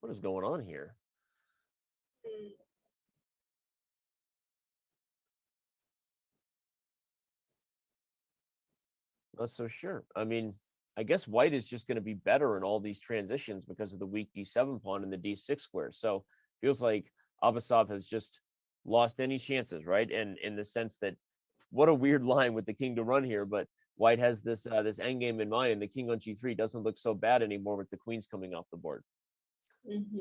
what is going on here? Not so sure. I mean, I guess white is just going to be better in all these transitions because of the weak d7 pawn and the d6 square. So feels like Abasov has just lost any chances, right? And in the sense that, what a weird line with the king to run here, but white has this this endgame in mind, and the king on g3 doesn't look so bad anymore with the queens coming off the board. Mm-hmm.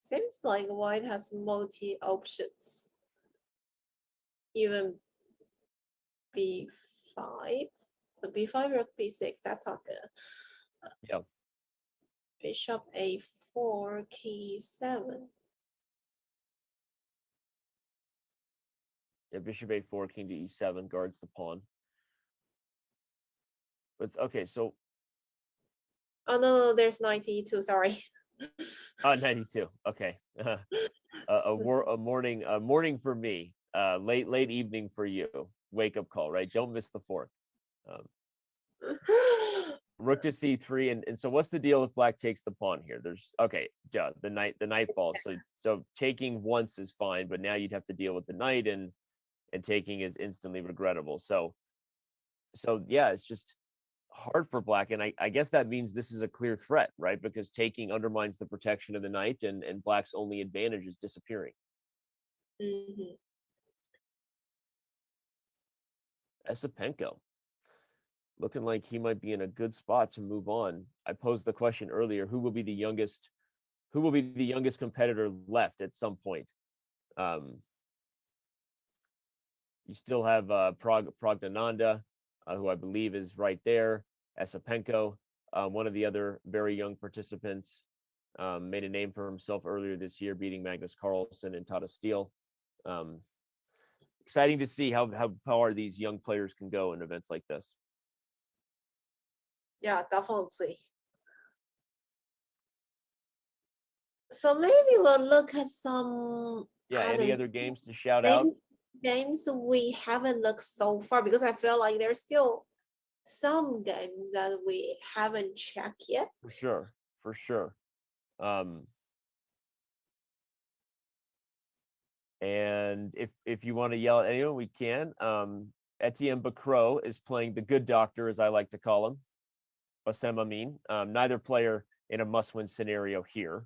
Seems like white has multi options. Even b5, but b5 rook b6, that's not good. Yeah. Bishop a4, king e7. Yeah, bishop a4, king to e7 guards the pawn. But okay, so oh no, there's 92. Sorry. 92. Okay. A morning for me. Late evening for you. Wake up call, right? Don't miss the fork. Rook to c3, and so what's the deal if black takes the pawn here? There's the knight falls. So taking once is fine, but now you'd have to deal with the knight, and taking is instantly regrettable. So yeah, it's just hard for black, and I guess that means this is a clear threat, right? Because taking undermines the protection of the knight, and black's only advantage is disappearing. Mm-hmm. Esipenko looking like he might be in a good spot to move on. I posed the question earlier: who will be the youngest competitor left at some point? You still have Pragdananda, who I believe is right there. Esipenko, one of the other very young participants, made a name for himself earlier this year, beating Magnus Carlsen and Tata Steel. Exciting to see how far these young players can go in events like this. Yeah, definitely. So maybe we'll look at some Any other games to shout out? games we haven't looked so far, because I feel like there's still some games that we haven't checked yet. For sure. And if you want to yell at anyone, we can. Etienne Bacro is playing the good doctor, as I like to call him, Bassem Amin. Neither player in a must-win scenario here.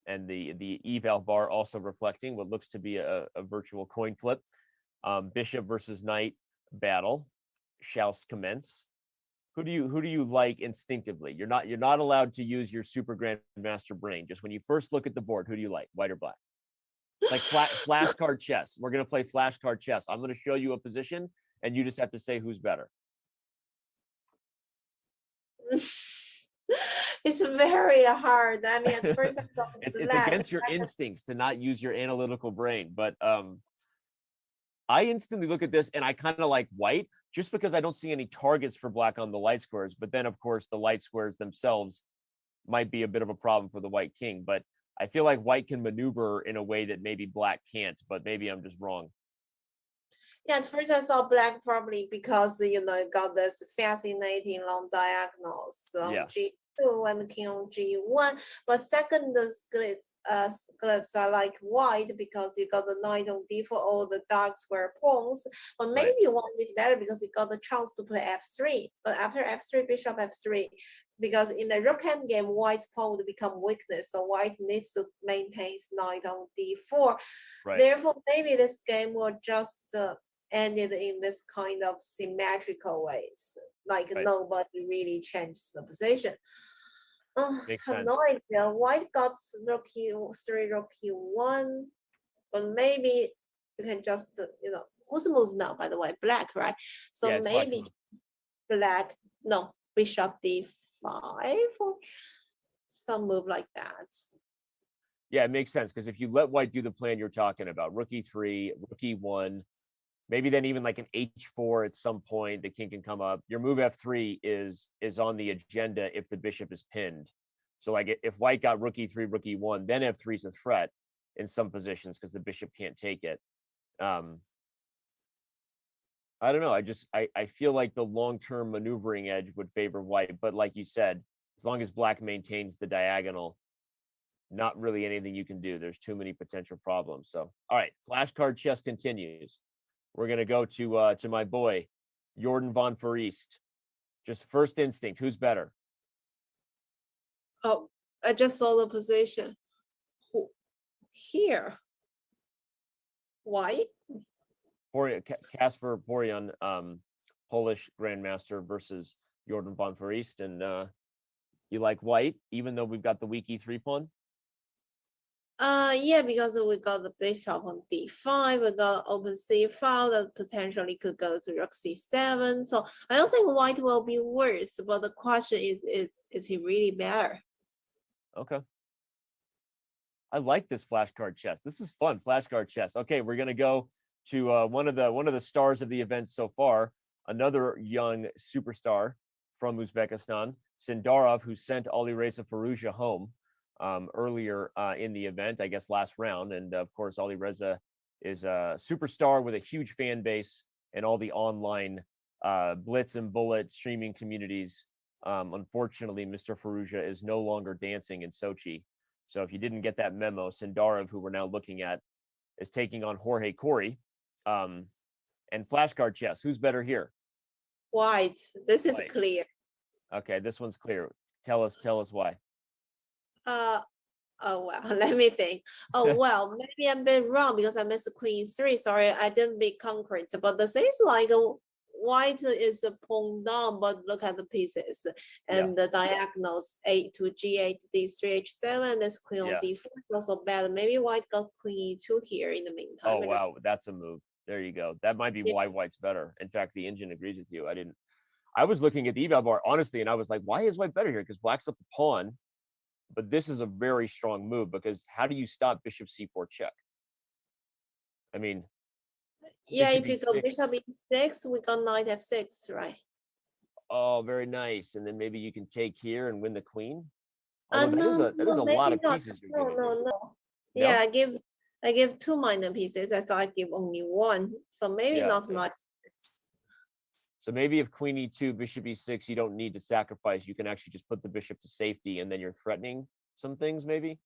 And the eval bar also reflecting what looks to be a virtual coin flip. Bishop versus knight battle shall commence. Who do you like instinctively? You're not allowed to use your super grandmaster brain. Just when you first look at the board, who do you like, white or black? Like flashcard chess. We're gonna play flashcard chess. I'm gonna show you a position, and you just have to say who's better. It's very hard. I mean, at first I thought it's against your instincts to not use your analytical brain, but I instantly look at this and I kind of like white, just because I don't see any targets for black on the light squares. But then, of course, the light squares themselves might be a bit of a problem for the white king. But I feel like white can maneuver in a way that maybe black can't, but maybe I'm just wrong. Yeah, at first I saw black probably because, you know, it got this fascinating long diagonals on G2 and king on G1. But second, the scripts are like white because you got the knight on D4, all the dark square pawns. But maybe white is better because you got the chance to play F3. But after F3, bishop F3, because in the rook hand game, white's pawn would become weakness. So white needs to maintain his knight on D4. Therefore, maybe this game will just ended in this kind of symmetrical ways, like nobody really changed the position. I have no idea. White got rook E3, rook E1, but maybe you can just, you know, who's move now, by the way? Black, right? So maybe black, no, bishop D5 or some move like that. Yeah, it makes sense, because if you let white do the plan you're talking about, rook E3, rook E1, maybe then even like an H4 at some point, the king can come up. Your move F3 is on the agenda if the bishop is pinned. So like if white got rook E3, rook E1, then F3 is a threat in some positions because the bishop can't take it. I don't know. I feel like the long-term maneuvering edge would favor white, but like you said, as long as black maintains the diagonal, not really anything you can do. There's too many potential problems. So, all right, flashcard chess continues. We're gonna go to my boy, Jordan von Foreest. Just first instinct, who's better? Oh, I just saw the position. Here. White? Kasper Borian, Polish grandmaster versus Jordan von Foreest, and you like white, even though we've got the weak E3 pawn? Yeah, because we got the bishop on D5, we got open C file that potentially could go to rook C7. So I don't think white will be worse, but the question is he really better? Okay. I like this flashcard chess. This is fun, flashcard chess. Okay, we're gonna go to one of the stars of the event so far, another young superstar from Uzbekistan, Sindarov, who sent Alireza Firouzja home earlier in the event, I guess last round. And of course, Alireza is a superstar with a huge fan base and all the online blitz and bullet streaming communities. Unfortunately, Mr. Firouzja is no longer dancing in Sochi. So if you didn't get that memo, Sindarov, who we're now looking at, is taking on Jorge Corey. And flashcard chess, who's better here? White. This is clear. Okay, this one's clear. Tell us why. Oh well, let me think. Oh well, maybe I'm a bit wrong because I missed queen 3. Sorry, I didn't be concrete. But this is like white is a pawn down, but look at the pieces and the diagonals 8 to G8, D3, H7. This queen on D4 is also bad. Maybe white got queen E2 here in the meantime. Oh wow, that's a move. There you go. That might be why white's better. In fact, the engine agrees with you. I was looking at the eval bar honestly, and I was like, why is white better here? Because black's up a pawn. But this is a very strong move because how do you stop bishop c4 check? I mean, yeah, if you go bishop e6, we got knight f6, right? Oh, very nice. And then maybe you can take here and win the queen. Although No, that is no, a lot maybe of not. pieces you're No, giving no, here. no. No? Yeah, I give two minor pieces. I thought I give only one, so maybe Yeah. not much. So maybe if queen e2, bishop e6, you don't need to sacrifice. You can actually just put the bishop to safety, and then you're threatening some things, maybe.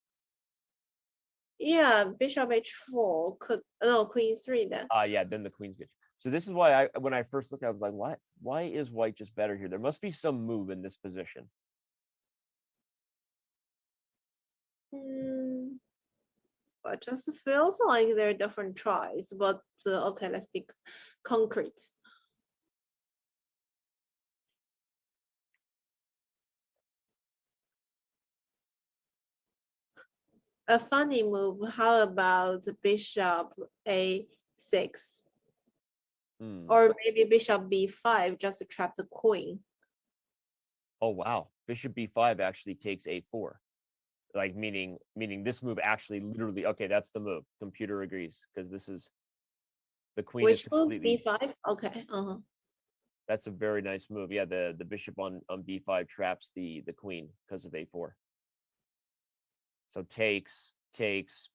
Yeah, bishop h4 could no queen 3 then. Yeah, then the queen's good. So this is why when I first looked, I was like, what? Why is white just better here? There must be some move in this position. But just feels like there are different tries. But okay, let's be concrete. A funny move. How about bishop a6? Or maybe bishop b5 just to trap the queen. Oh wow, bishop b5 actually takes a4. Like meaning this move actually literally, okay, that's the move. Computer agrees, because this is the queen is Which move? completely b5? Okay. That's a very nice move. Yeah, the bishop on b5 traps the queen because of a4. So takes,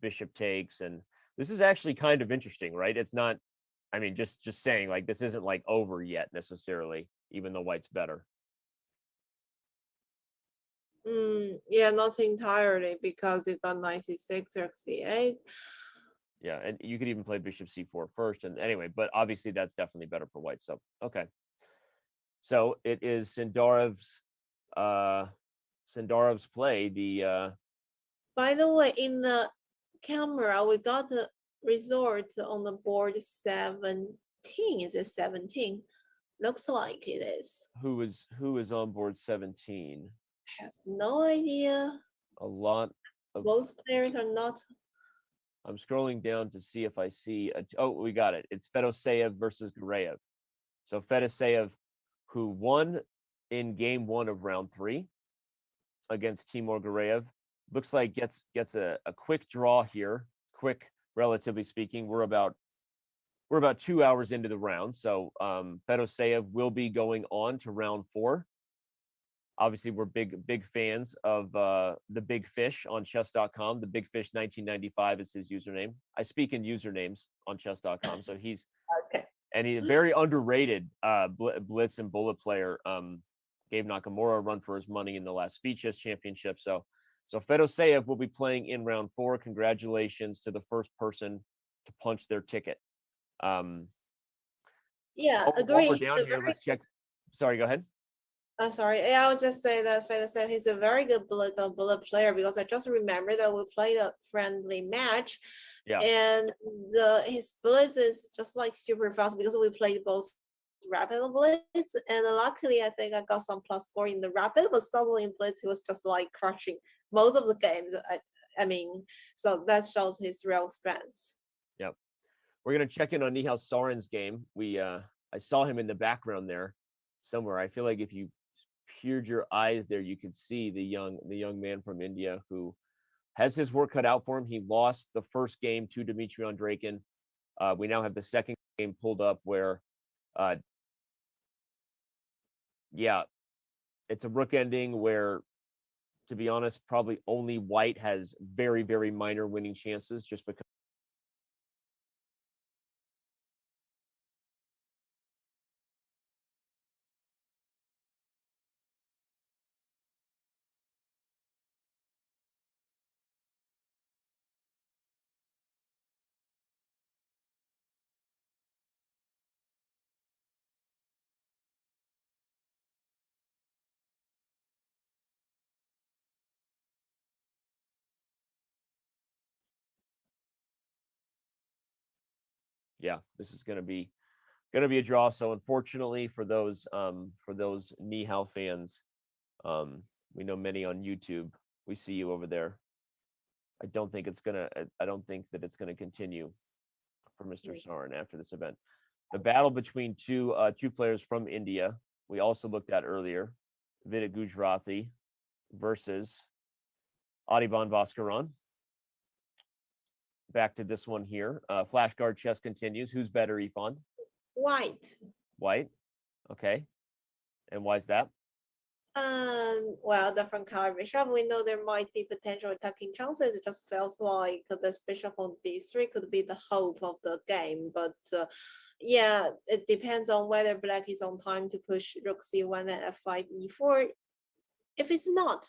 bishop takes, and this is actually kind of interesting, right? It's not, I mean, just saying, like, this isn't like over yet necessarily, even though white's better. Yeah, not entirely, because you got knight c6 or c8. Yeah, and you could even play bishop c4 first. And anyway, but obviously that's definitely better for white. So okay. So it is Sindarov's play. The By the way, in the camera, we got the result on the board 17. Is it 17? Looks like it is. who is on board 17? Have no idea. A lot of Both players are not. I'm scrolling down to see if I see oh, we got it. It's Fedoseev versus Gureyev. So Fedoseev, who won in game 1 of round 3 against Timur Gureyev, looks like gets a quick draw here. Quick, relatively speaking. We're about 2 hours into the round. So Fedoseev will be going on to round 4. Obviously, we're big fans of the Big Fish on chess.com. The Big Fish 1995 is his username. I speak in usernames on chess.com. So he's Okay. and he's a very underrated blitz and bullet player. Gave Nakamura a run for his money in the last Speed Chess Championship. So Fedoseev will be playing in round 4. Congratulations to the first person to punch their ticket. Yeah, While we're agree. down here, let's check. Sorry, go ahead. Sorry, yeah, I was just saying that Fedoseev, he's a very good bullet player, because I just remember that we played a friendly match. Yeah. And his blitz is just like super fast, because we played both rapid blitz, and luckily I think I got some plus score in the rapid, but suddenly in blitz he was just like crushing most of the games. I mean, so that shows his real strengths. Yep. We're gonna check in on Nihal Sarin's game. I saw him in the background there somewhere. I feel like if you peered your eyes there, you could see the young man from India who has his work cut out for him. He lost the first game to Dmitry Andreikin. We now have the second game pulled up where, yeah, it's a rook ending where, to be honest, probably only white has very, very minor winning chances, just because. Yeah, this is going to be a draw. So unfortunately for those Nihal fans, we know many on YouTube. We see you over there. I don't think that it's gonna continue for Mr. Sarin after this event. The battle between two players from India, we also looked at earlier, Vidit Gujrathi versus Adiban Bhaskaran. Back to this one here. Flashcard chess continues. Who's better, Ifan? White. White. Okay. And why is that? Well, different color bishop, we know there might be potential attacking chances. It just feels like this bishop on d3 could be the hope of the game. But yeah, it depends on whether black is on time to push rook c1 and f5 e4. If it's not,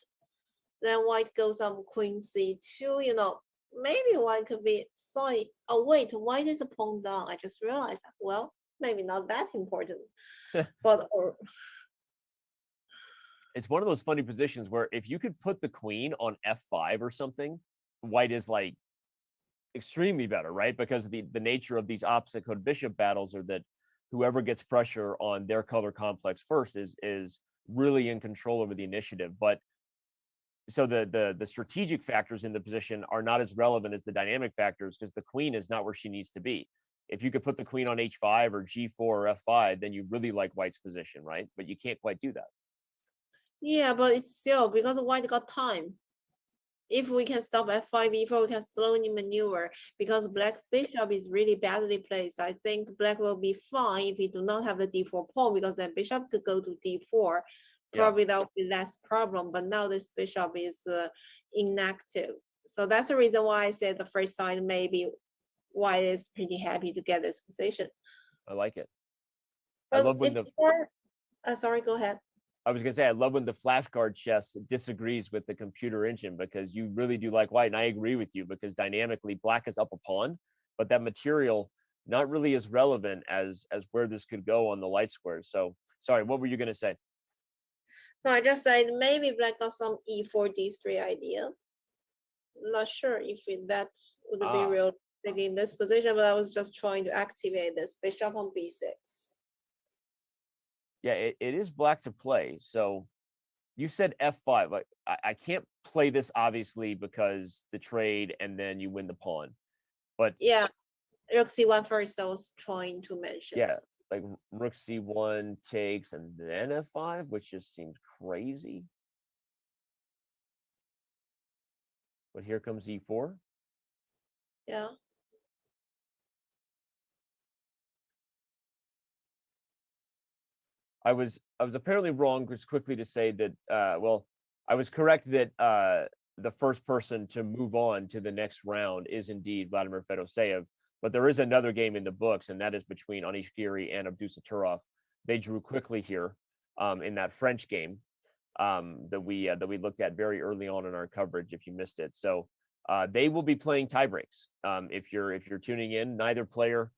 then white goes on queen c2. You know, maybe white could be sorry. Oh wait, white is a pawn down. I just realized that. Well, maybe not that important. But or It's one of those funny positions where if you could put the queen on f5 or something, white is like extremely better, right? Because the nature of these opposite code bishop battles are that whoever gets pressure on their color complex first is really in control over the initiative. But so the strategic factors in the position are not as relevant as the dynamic factors because the queen is not where she needs to be. If you could put the queen on h5 or g4 or f5, then you really like white's position, right? But you can't quite do that. yeah, but it's still because white got time. If we can stop f5 e4, we can slowly maneuver because black's bishop is really badly placed. I think black will be fine if we do not have the d4 pawn because then bishop could go to d4. Probably that would be less problem, but now this bishop is inactive. So that's the reason why I said the first time maybe white is pretty happy to get this position. I like it. But I love when sorry, go ahead. I was gonna say I love when the flashcard chess disagrees with the computer engine because you really do like white, and I agree with you because dynamically black is up a pawn, but that material not really as relevant as where this could go on the light squares. So sorry, what were you gonna say? No, I just said maybe black got some e4 d3 idea. Not sure if that would be real in this position, but I was just trying to activate this bishop on b6. Yeah, it is black to play. So you said f5. Like I can't play this obviously because the trade and then you win the pawn. But yeah, rook c1 first. I was trying to mention. Yeah, like rook c1 takes and then f5, which just seems crazy. But here comes e4. Yeah. I was apparently wrong. Just quickly to say that well, I was correct that the first person to move on to the next round is indeed Vladimir Fedoseev. But there is another game in the books, and that is between Anish Giri and Abdusaturov. They drew quickly here in that French game that we looked at very early on in our coverage. If you missed it, so they will be playing tie breaks. If you're tuning in, neither player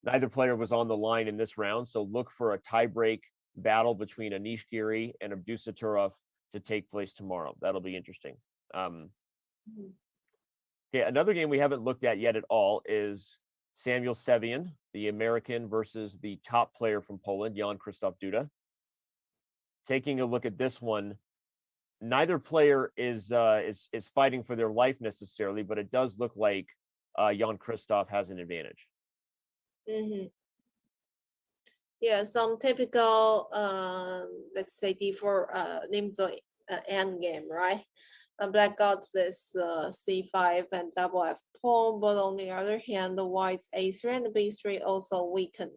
was on the line in this round. So look for a tie break battle between Anish Giri and Abdusaturov to take place tomorrow. That'll be interesting. Okay, another game we haven't looked at yet at all is Samuel Sevian, the American, versus the top player from Poland, Jan Krzysztof Duda. Taking a look at this one, neither player is fighting for their life necessarily, but it does look like Jan Krzysztof has an advantage. Mm-hmm. Yeah, some typical let's say d4 named end game, right? Black got this c5 and double f pawn, but on the other hand, the white's a3 and b3 also weakened.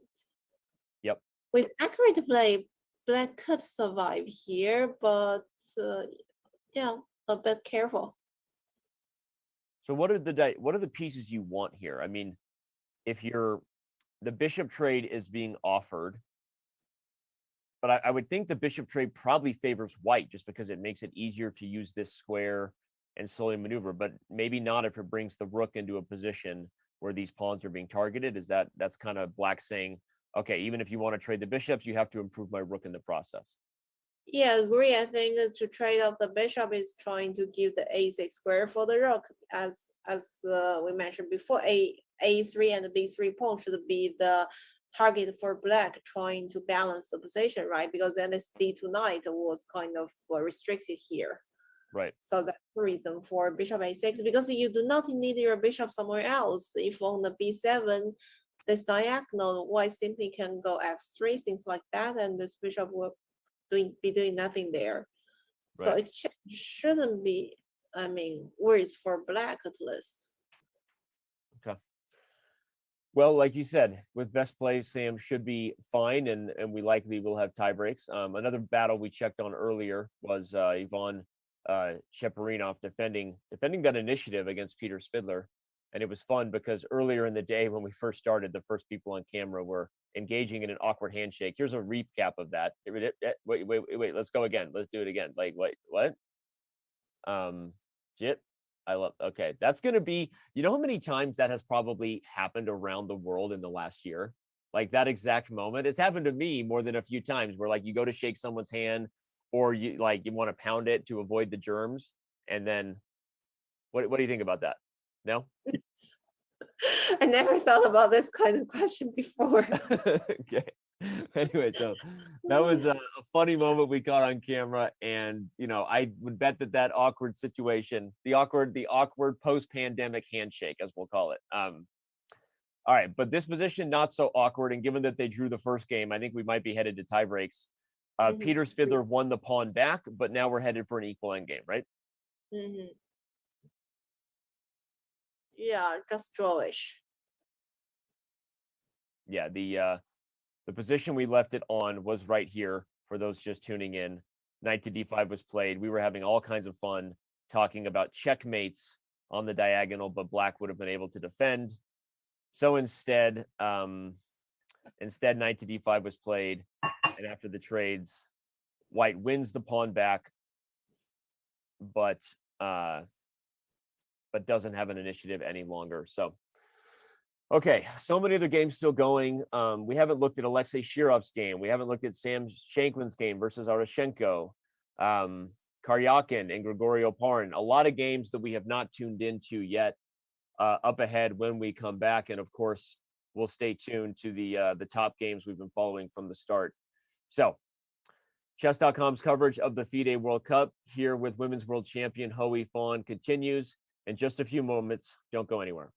Yep. With accurate play, black could survive here, but yeah, a bit careful. So what are the pieces you want here? I mean, if the bishop trade is being offered, but I would think the bishop trade probably favors white just because it makes it easier to use this square and slowly maneuver, but maybe not if it brings the rook into a position where these pawns are being targeted. That's kind of black saying, okay, even if you want to trade the bishops, you have to improve my rook in the process. Yeah, agree. I think to trade off the bishop is trying to give the a6 square for the rook, as we mentioned before. A3 and b3 pawn should be the target for black, trying to balance the position, right? Because then this d2 knight was kind of restricted here. Right. So that's the reason for bishop a6, because you do not need your bishop somewhere else. If on the b7, this diagonal, white simply can go f3, things like that, and this bishop will be doing nothing there. Right. So exchange shouldn't be, I mean, worse for black at least. Okay. Well, like you said, with best play, Sam should be fine, and we likely will have tie breaks. Another battle we checked on earlier was Ivan Cheparinov defending that initiative against Peter Spidler, and it was fun because earlier in the day when we first started, the first people on camera were engaging in an awkward handshake. Here's a recap of that. Wait, let's go again. Let's do it again. Like what? Jit. I love. Okay, that's gonna be. You know how many times that has probably happened around the world in the last year? Like that exact moment. It's happened to me more than a few times where like you go to shake someone's hand, or you want to pound it to avoid the germs, and then what do you think about that? No. I never thought about this kind of question before. Okay. Anyway, so that was a funny moment we caught on camera, and I would bet that awkward situation, the awkward post-pandemic handshake, as we'll call it. All right, but this position not so awkward, and given that they drew the first game, I think we might be headed to tie breaks. Peter Spidler won the pawn back, but now we're headed for an equal end game, right? Yeah, just drawish. Yeah, the position we left it on was right here for those just tuning in. Knight to d5 was played. We were having all kinds of fun talking about checkmates on the diagonal, but black would have been able to defend. So instead, knight to d5 was played, and after the trades, white wins the pawn back, but doesn't have an initiative any longer. So okay, so many other games still going. We haven't looked at Alexei Shirov's game. We haven't looked at Sam Shanklin's game versus Arashenko, Karyakin and Gregorio Parin. A lot of games that we have not tuned into yet. Up ahead when we come back, and of course, we'll stay tuned to the top games we've been following from the start. So, Chess.com's coverage of the FIDE World Cup here with Women's World Champion Hoey Fawn continues in just a few moments. Don't go anywhere.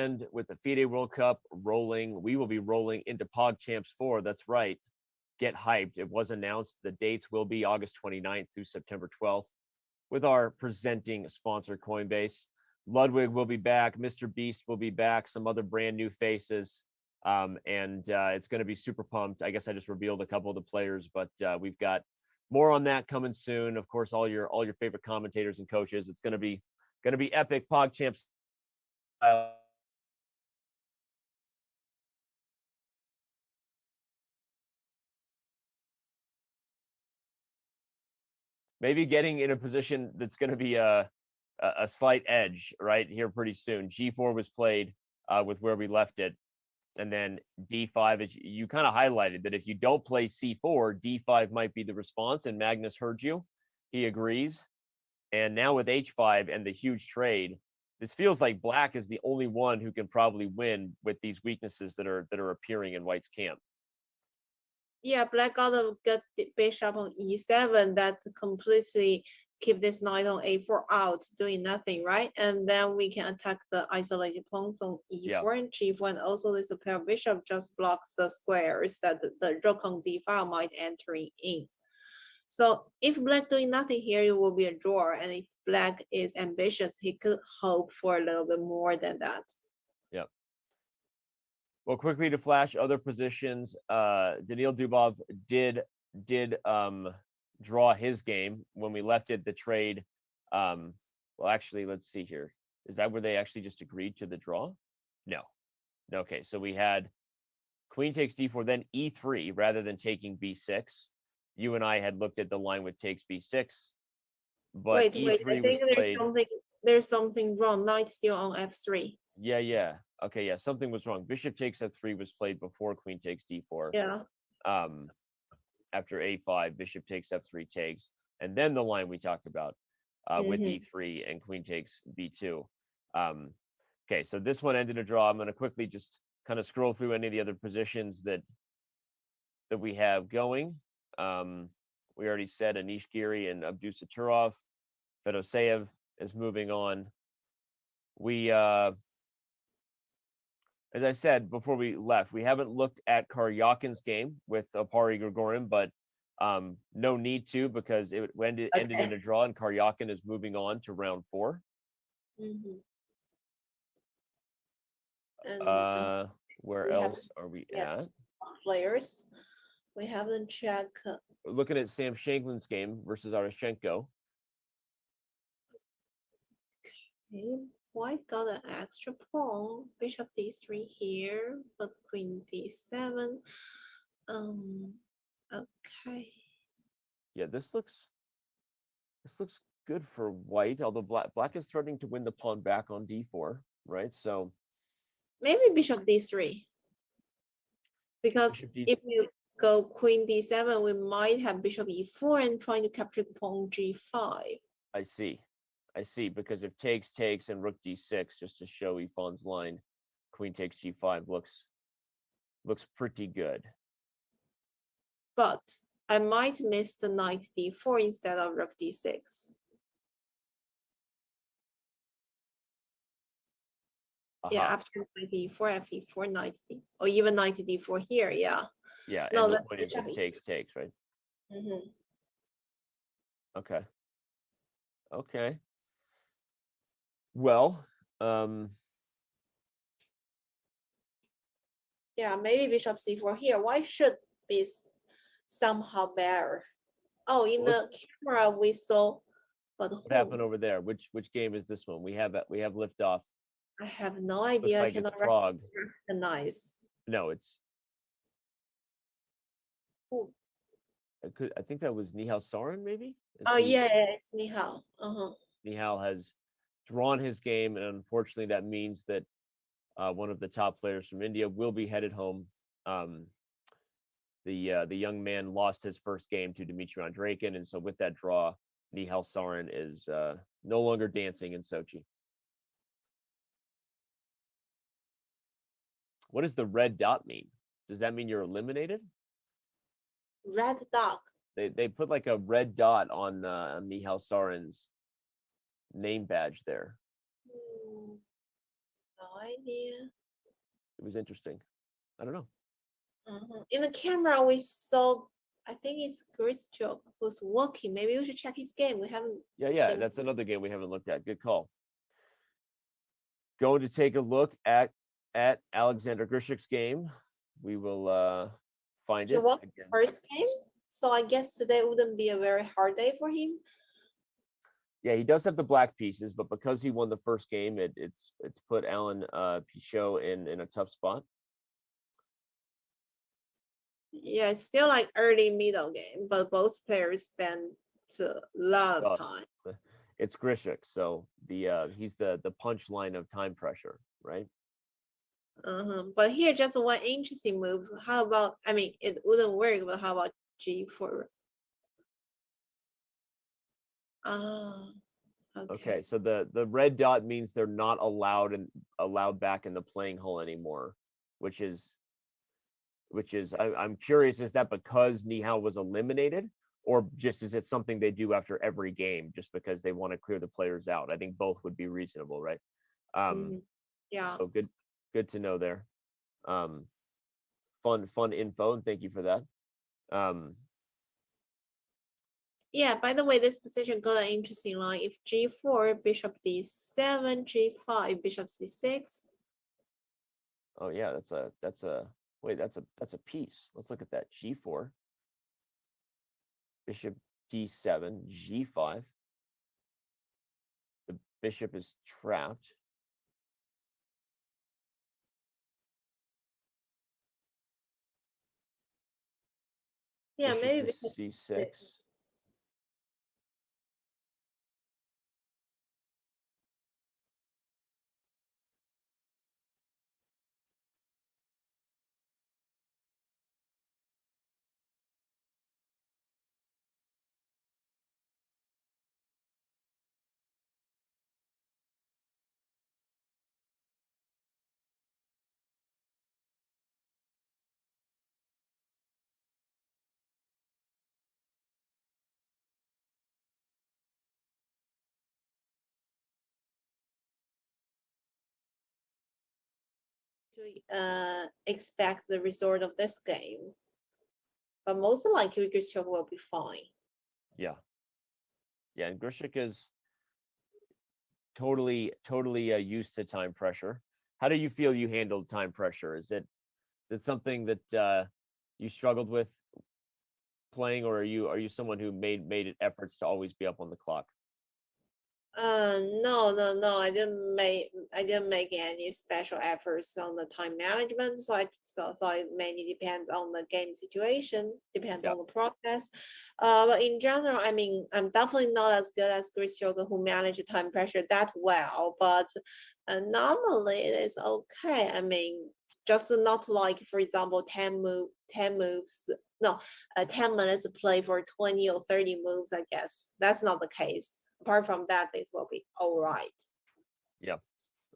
and with the FIDE World Cup rolling, we will be rolling into PogChamps 4. That's right. Get hyped. It was announced. The dates will be August 29th through September 12th with our presenting sponsor, Coinbase. Ludwig will be back. Mr. Beast will be back. Some other brand new faces. And it's going to be super pumped. I guess I just revealed a couple of the players, but we've got more on that coming soon. Of course, all your favorite commentators and coaches. It's going to be epic. PogChamps. Maybe getting in a position that's going to be a slight edge right here pretty soon. G4 was played with where we left it. And then D5, as you kind of highlighted that if you don't play C4, D5 might be the response. And Magnus heard you. He agrees. And now with H5 and the huge trade, this feels like Black is the only one who can probably win with these weaknesses that are appearing in White's camp. Yeah, Black got a good bishop on E7 that completely keep this knight on A4 out, doing nothing, right? And then we can attack the isolated pawns on E4 and G4, and also this pair of bishop just blocks the squares that the rook on D5 might entering in. So if Black doing nothing here, it will be a draw. And if Black is ambitious, he could hope for a little bit more than that. Yep. Well, quickly to flash other positions, Daniil Dubov did draw his game when we left it. The trade, well, actually, let's see here. Is that where they actually just agreed to the draw? No. Okay, so we had queen takes d4, then e3 rather than taking b6. You and I had looked at the line with takes b6, but wait, e3 I think was played. There's something wrong. Knight still on f3. Yeah. Okay, yeah, something was wrong. Bishop takes f3 was played before queen takes d4. Yeah. After a5, bishop takes f3 takes, and then the line we talked about with e3 and queen takes b2. Okay, so this one ended a draw. I'm going to quickly just kind of scroll through any of the other positions that we have going. We already said Anish Giri and Abdusaturov. Fedoseev is moving on. We, as I said before we left, we haven't looked at Karyakin's game with Opari Grigorin, but no need to because it ended in a draw, and Karyakin is moving on to round 4. Where else are we at? Players. We haven't checked. We're looking at Sam Shanklin's game versus Arashchenko. Okay. White got an extra pawn. Bishop d3 here, but queen d7. Okay. Yeah, this looks good for White, although black is threatening to win the pawn back on d4, right? So maybe bishop d3. Because if you go queen d7, we might have bishop e4 and trying to capture the pawn g5. I see, because if takes and rook d6, just to show Ifan's line, queen takes g5 looks pretty good. But I might miss the knight d4 instead of rook d6. Yeah, after knight d4, fe4, knight d, or even knight d4 here, yeah. Yeah, no, and the point is takes, right? Okay. Well, yeah, maybe bishop c4 here. Why should be somehow better? Oh, in the camera we saw, but what happened over there? Which game is this one? We have liftoff. I have no idea. Looks like I cannot recognize. No, it's. I think that was Nihal Sarin, maybe. Yeah, it's Nihal. Nihal has drawn his game, and unfortunately, that means that one of the top players from India will be headed home. The young man lost his first game to Dmitry Andreikin, and so with that draw, Nihal Sarin is no longer dancing in Sochi. What does the red dot mean? Does that mean you're eliminated? Red dot. They put like a red dot on Nihal Sarin's name badge there. No idea. It was interesting. I don't know. In the camera, we saw, I think it's Gristrok who's walking. Maybe we should check his game. We haven't. Yeah, that's another game we haven't looked at. Good call. Going to take a look at Alexander Grishik's game. We will find He it won again. first game, so I guess today wouldn't be a very hard day for him. Yeah, he does have the black pieces, but because he won the first game, it's put Alan Pichot in a tough spot. Yeah, it's still like early middle game, but both players spend a lot of time. It's Grishik, so he's the punchline of time pressure, right? But here, just one interesting move. How about? I mean, it wouldn't work, but how about G4? Okay, so the red dot means they're not allowed back in the playing hole anymore, which is I'm curious, is that because Nihao was eliminated, or just is it something they do after every game just because they want to clear the players out? I think both would be reasonable, right? Yeah. So good to know there. Fun info, and thank you for that. Yeah, by the way, this position got an interesting line. If G4, bishop D7, G5, bishop C6. Oh yeah, that's a piece. Let's look at that. G4, bishop D7, G5. The bishop is trapped. Yeah, bishop maybe is C6. To expect the result of this game, but most likely Grishik will be fine. Yeah, and Grishik is totally used to time pressure. How do you feel you handled time pressure? Is it something that you struggled with playing, or are you someone who made efforts to always be up on the clock? No. I didn't make any special efforts on the time management. So I thought it mainly depends on the game situation, depends on the process. But in general, I mean, I'm definitely not as good as Chris Yoga who managed time pressure that well. But normally it is okay. I mean, just not like, for example, 10 moves. No, 10 minutes to play for 20 or 30 moves. I guess that's not the case. Apart from that, this will be all right. Yeah.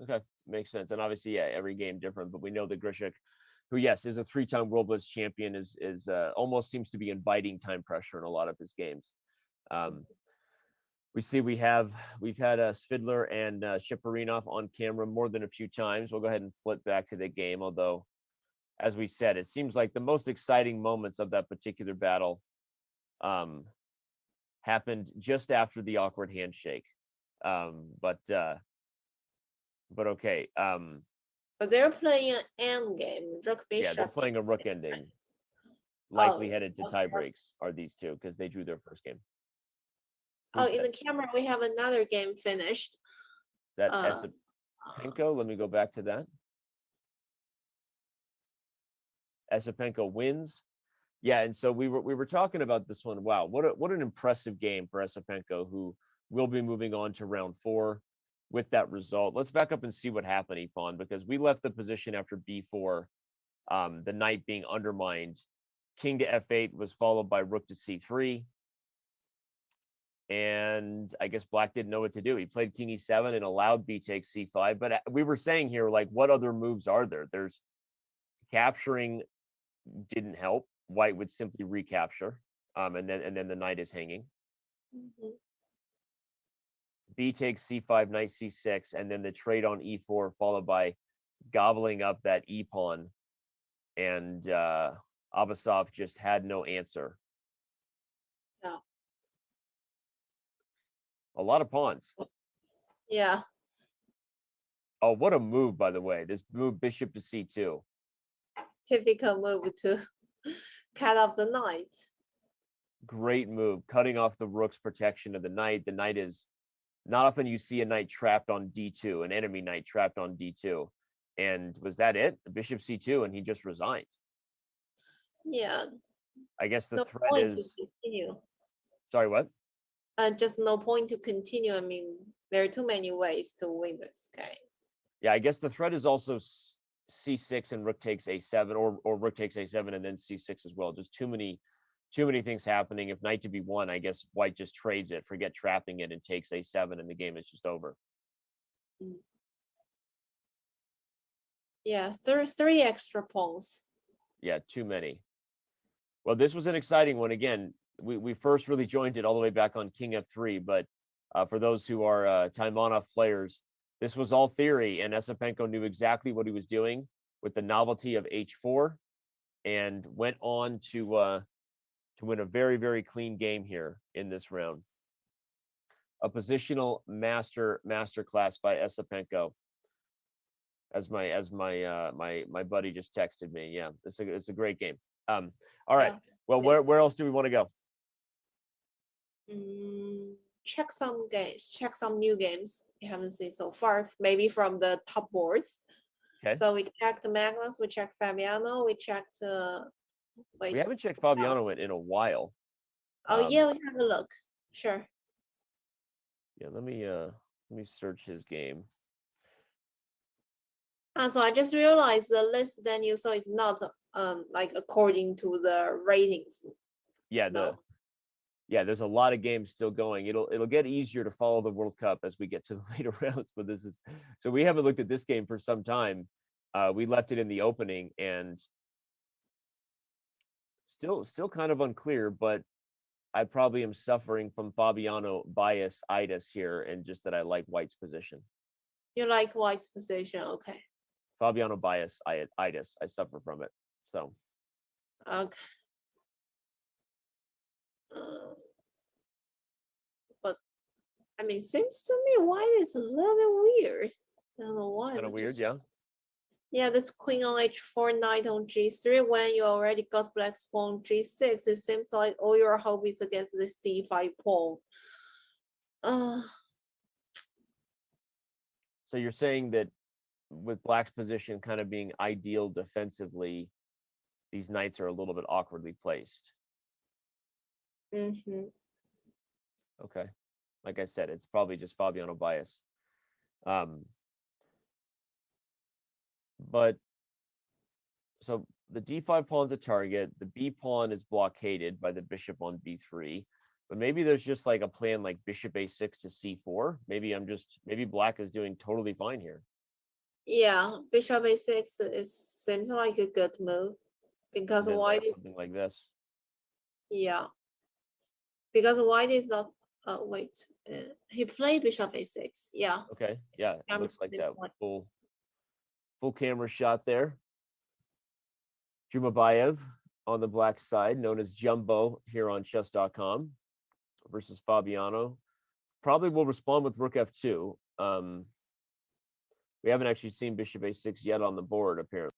Okay. Makes sense. And obviously, yeah, every game different, but we know that Grishik, who, yes, is a 3-time World Blitz champion, is almost seems to be inviting time pressure in a lot of his games. We see we've had Svidler and Shiparinov on camera more than a few times. We'll go ahead and flip back to the game, although, as we said, it seems like the most exciting moments of that particular battle happened just after the awkward handshake. But okay. But they're playing an end game. Rook bishop. Yeah, they're playing a rook ending. Likely headed to tie breaks are these two because they drew their first game. In the camera we have another game finished. That Esipenko. Let me go back to that. Esipenko wins. Yeah, and so we were talking about this one. Wow, what an impressive game for Esipenko, who will be moving on to round 4 with that result. Let's back up and see what happened, Ifan, because we left the position after b4, the knight being undermined. King to f8 was followed by rook to c3. And I guess Black didn't know what to do. He played king e7 and allowed b takes c5. But we were saying here, like, what other moves are there? There's capturing didn't help. White would simply recapture, and then the knight is hanging. B takes c5, knight c6, and then the trade on e4, followed by gobbling up that e pawn. And Abasov just had no answer. Yeah. A lot of pawns. Yeah. Oh, what a move, by the way. This move, bishop to c2. Typical move to cut off the knight. Great move, cutting off the rook's protection of the knight. The knight is not often you see a knight trapped on d2, an enemy knight trapped on d2. And was that it? The bishop c2, and he just resigned. Yeah. I guess the No threat point is. to continue. Sorry, what? Just no point to continue. I mean, there are too many ways to win this game. Yeah, I guess the threat is also c6 and rook takes a7, or rook takes a7 and then c6 as well. Just too many things happening. If knight to b1, I guess white just trades it, forget trapping it, and takes a7, and the game is just over. Yeah, there's 3 extra pawns. Yeah, too many. Well, this was an exciting one. Again, we first really joined it all the way back on king f3, but for those who are Taimanov players, this was all theory, and Esipenko knew exactly what he was doing with the novelty of h4, and went on to win a very, very clean game here in this round. A positional masterclass by Esipenko. As my buddy just texted me. Yeah, it's a great game. All right. Yeah. Well, where else do we want to go? Check some games. Check some new games we haven't seen so far. Maybe from the top boards. Okay. So we checked Magnus. We checked Fabiano. We checked. We haven't checked Fabiano in a while. Oh yeah, we have a look. Sure. Yeah, let me search his game. So I just realized the list that you saw is not like according to the ratings. Yeah, there's a lot of games still going. It'll get easier to follow the World Cup as we get to the later rounds, but so we haven't looked at this game for some time. We left it in the opening, and still kind of unclear, but I probably am suffering from Fabiano bias-itis here, and just that I like White's position. You like White's position, okay. Fabiano bias-itis. I suffer from it. So. Okay. But I mean, seems to me White is a little bit weird. I don't know why. Kind of weird, yeah. Yeah, this queen on h4, knight on g3. When you already got black's pawn g6, it seems like all your hope is against this d5 pawn. So you're saying that with black's position kind of being ideal defensively, these knights are a little bit awkwardly placed. Mm-hmm. Okay. Like I said, it's probably just Fabiano bias. But so the d5 pawn's a target. The b pawn is blockaded by the bishop on b3. But maybe there's just like a plan like bishop a6 to c4. Maybe black is doing totally fine here. Yeah, bishop a6 seems like a good move because white is something like this. Yeah, because white is not. Wait, he played bishop a6. Yeah. Okay. Yeah, it looks like that. Full camera shot there. Jumabayev on the black side, known as Jumbo here on chess.com, versus Fabiano. Probably will respond with rook f2. We haven't actually seen bishop a6 yet on the board, apparently.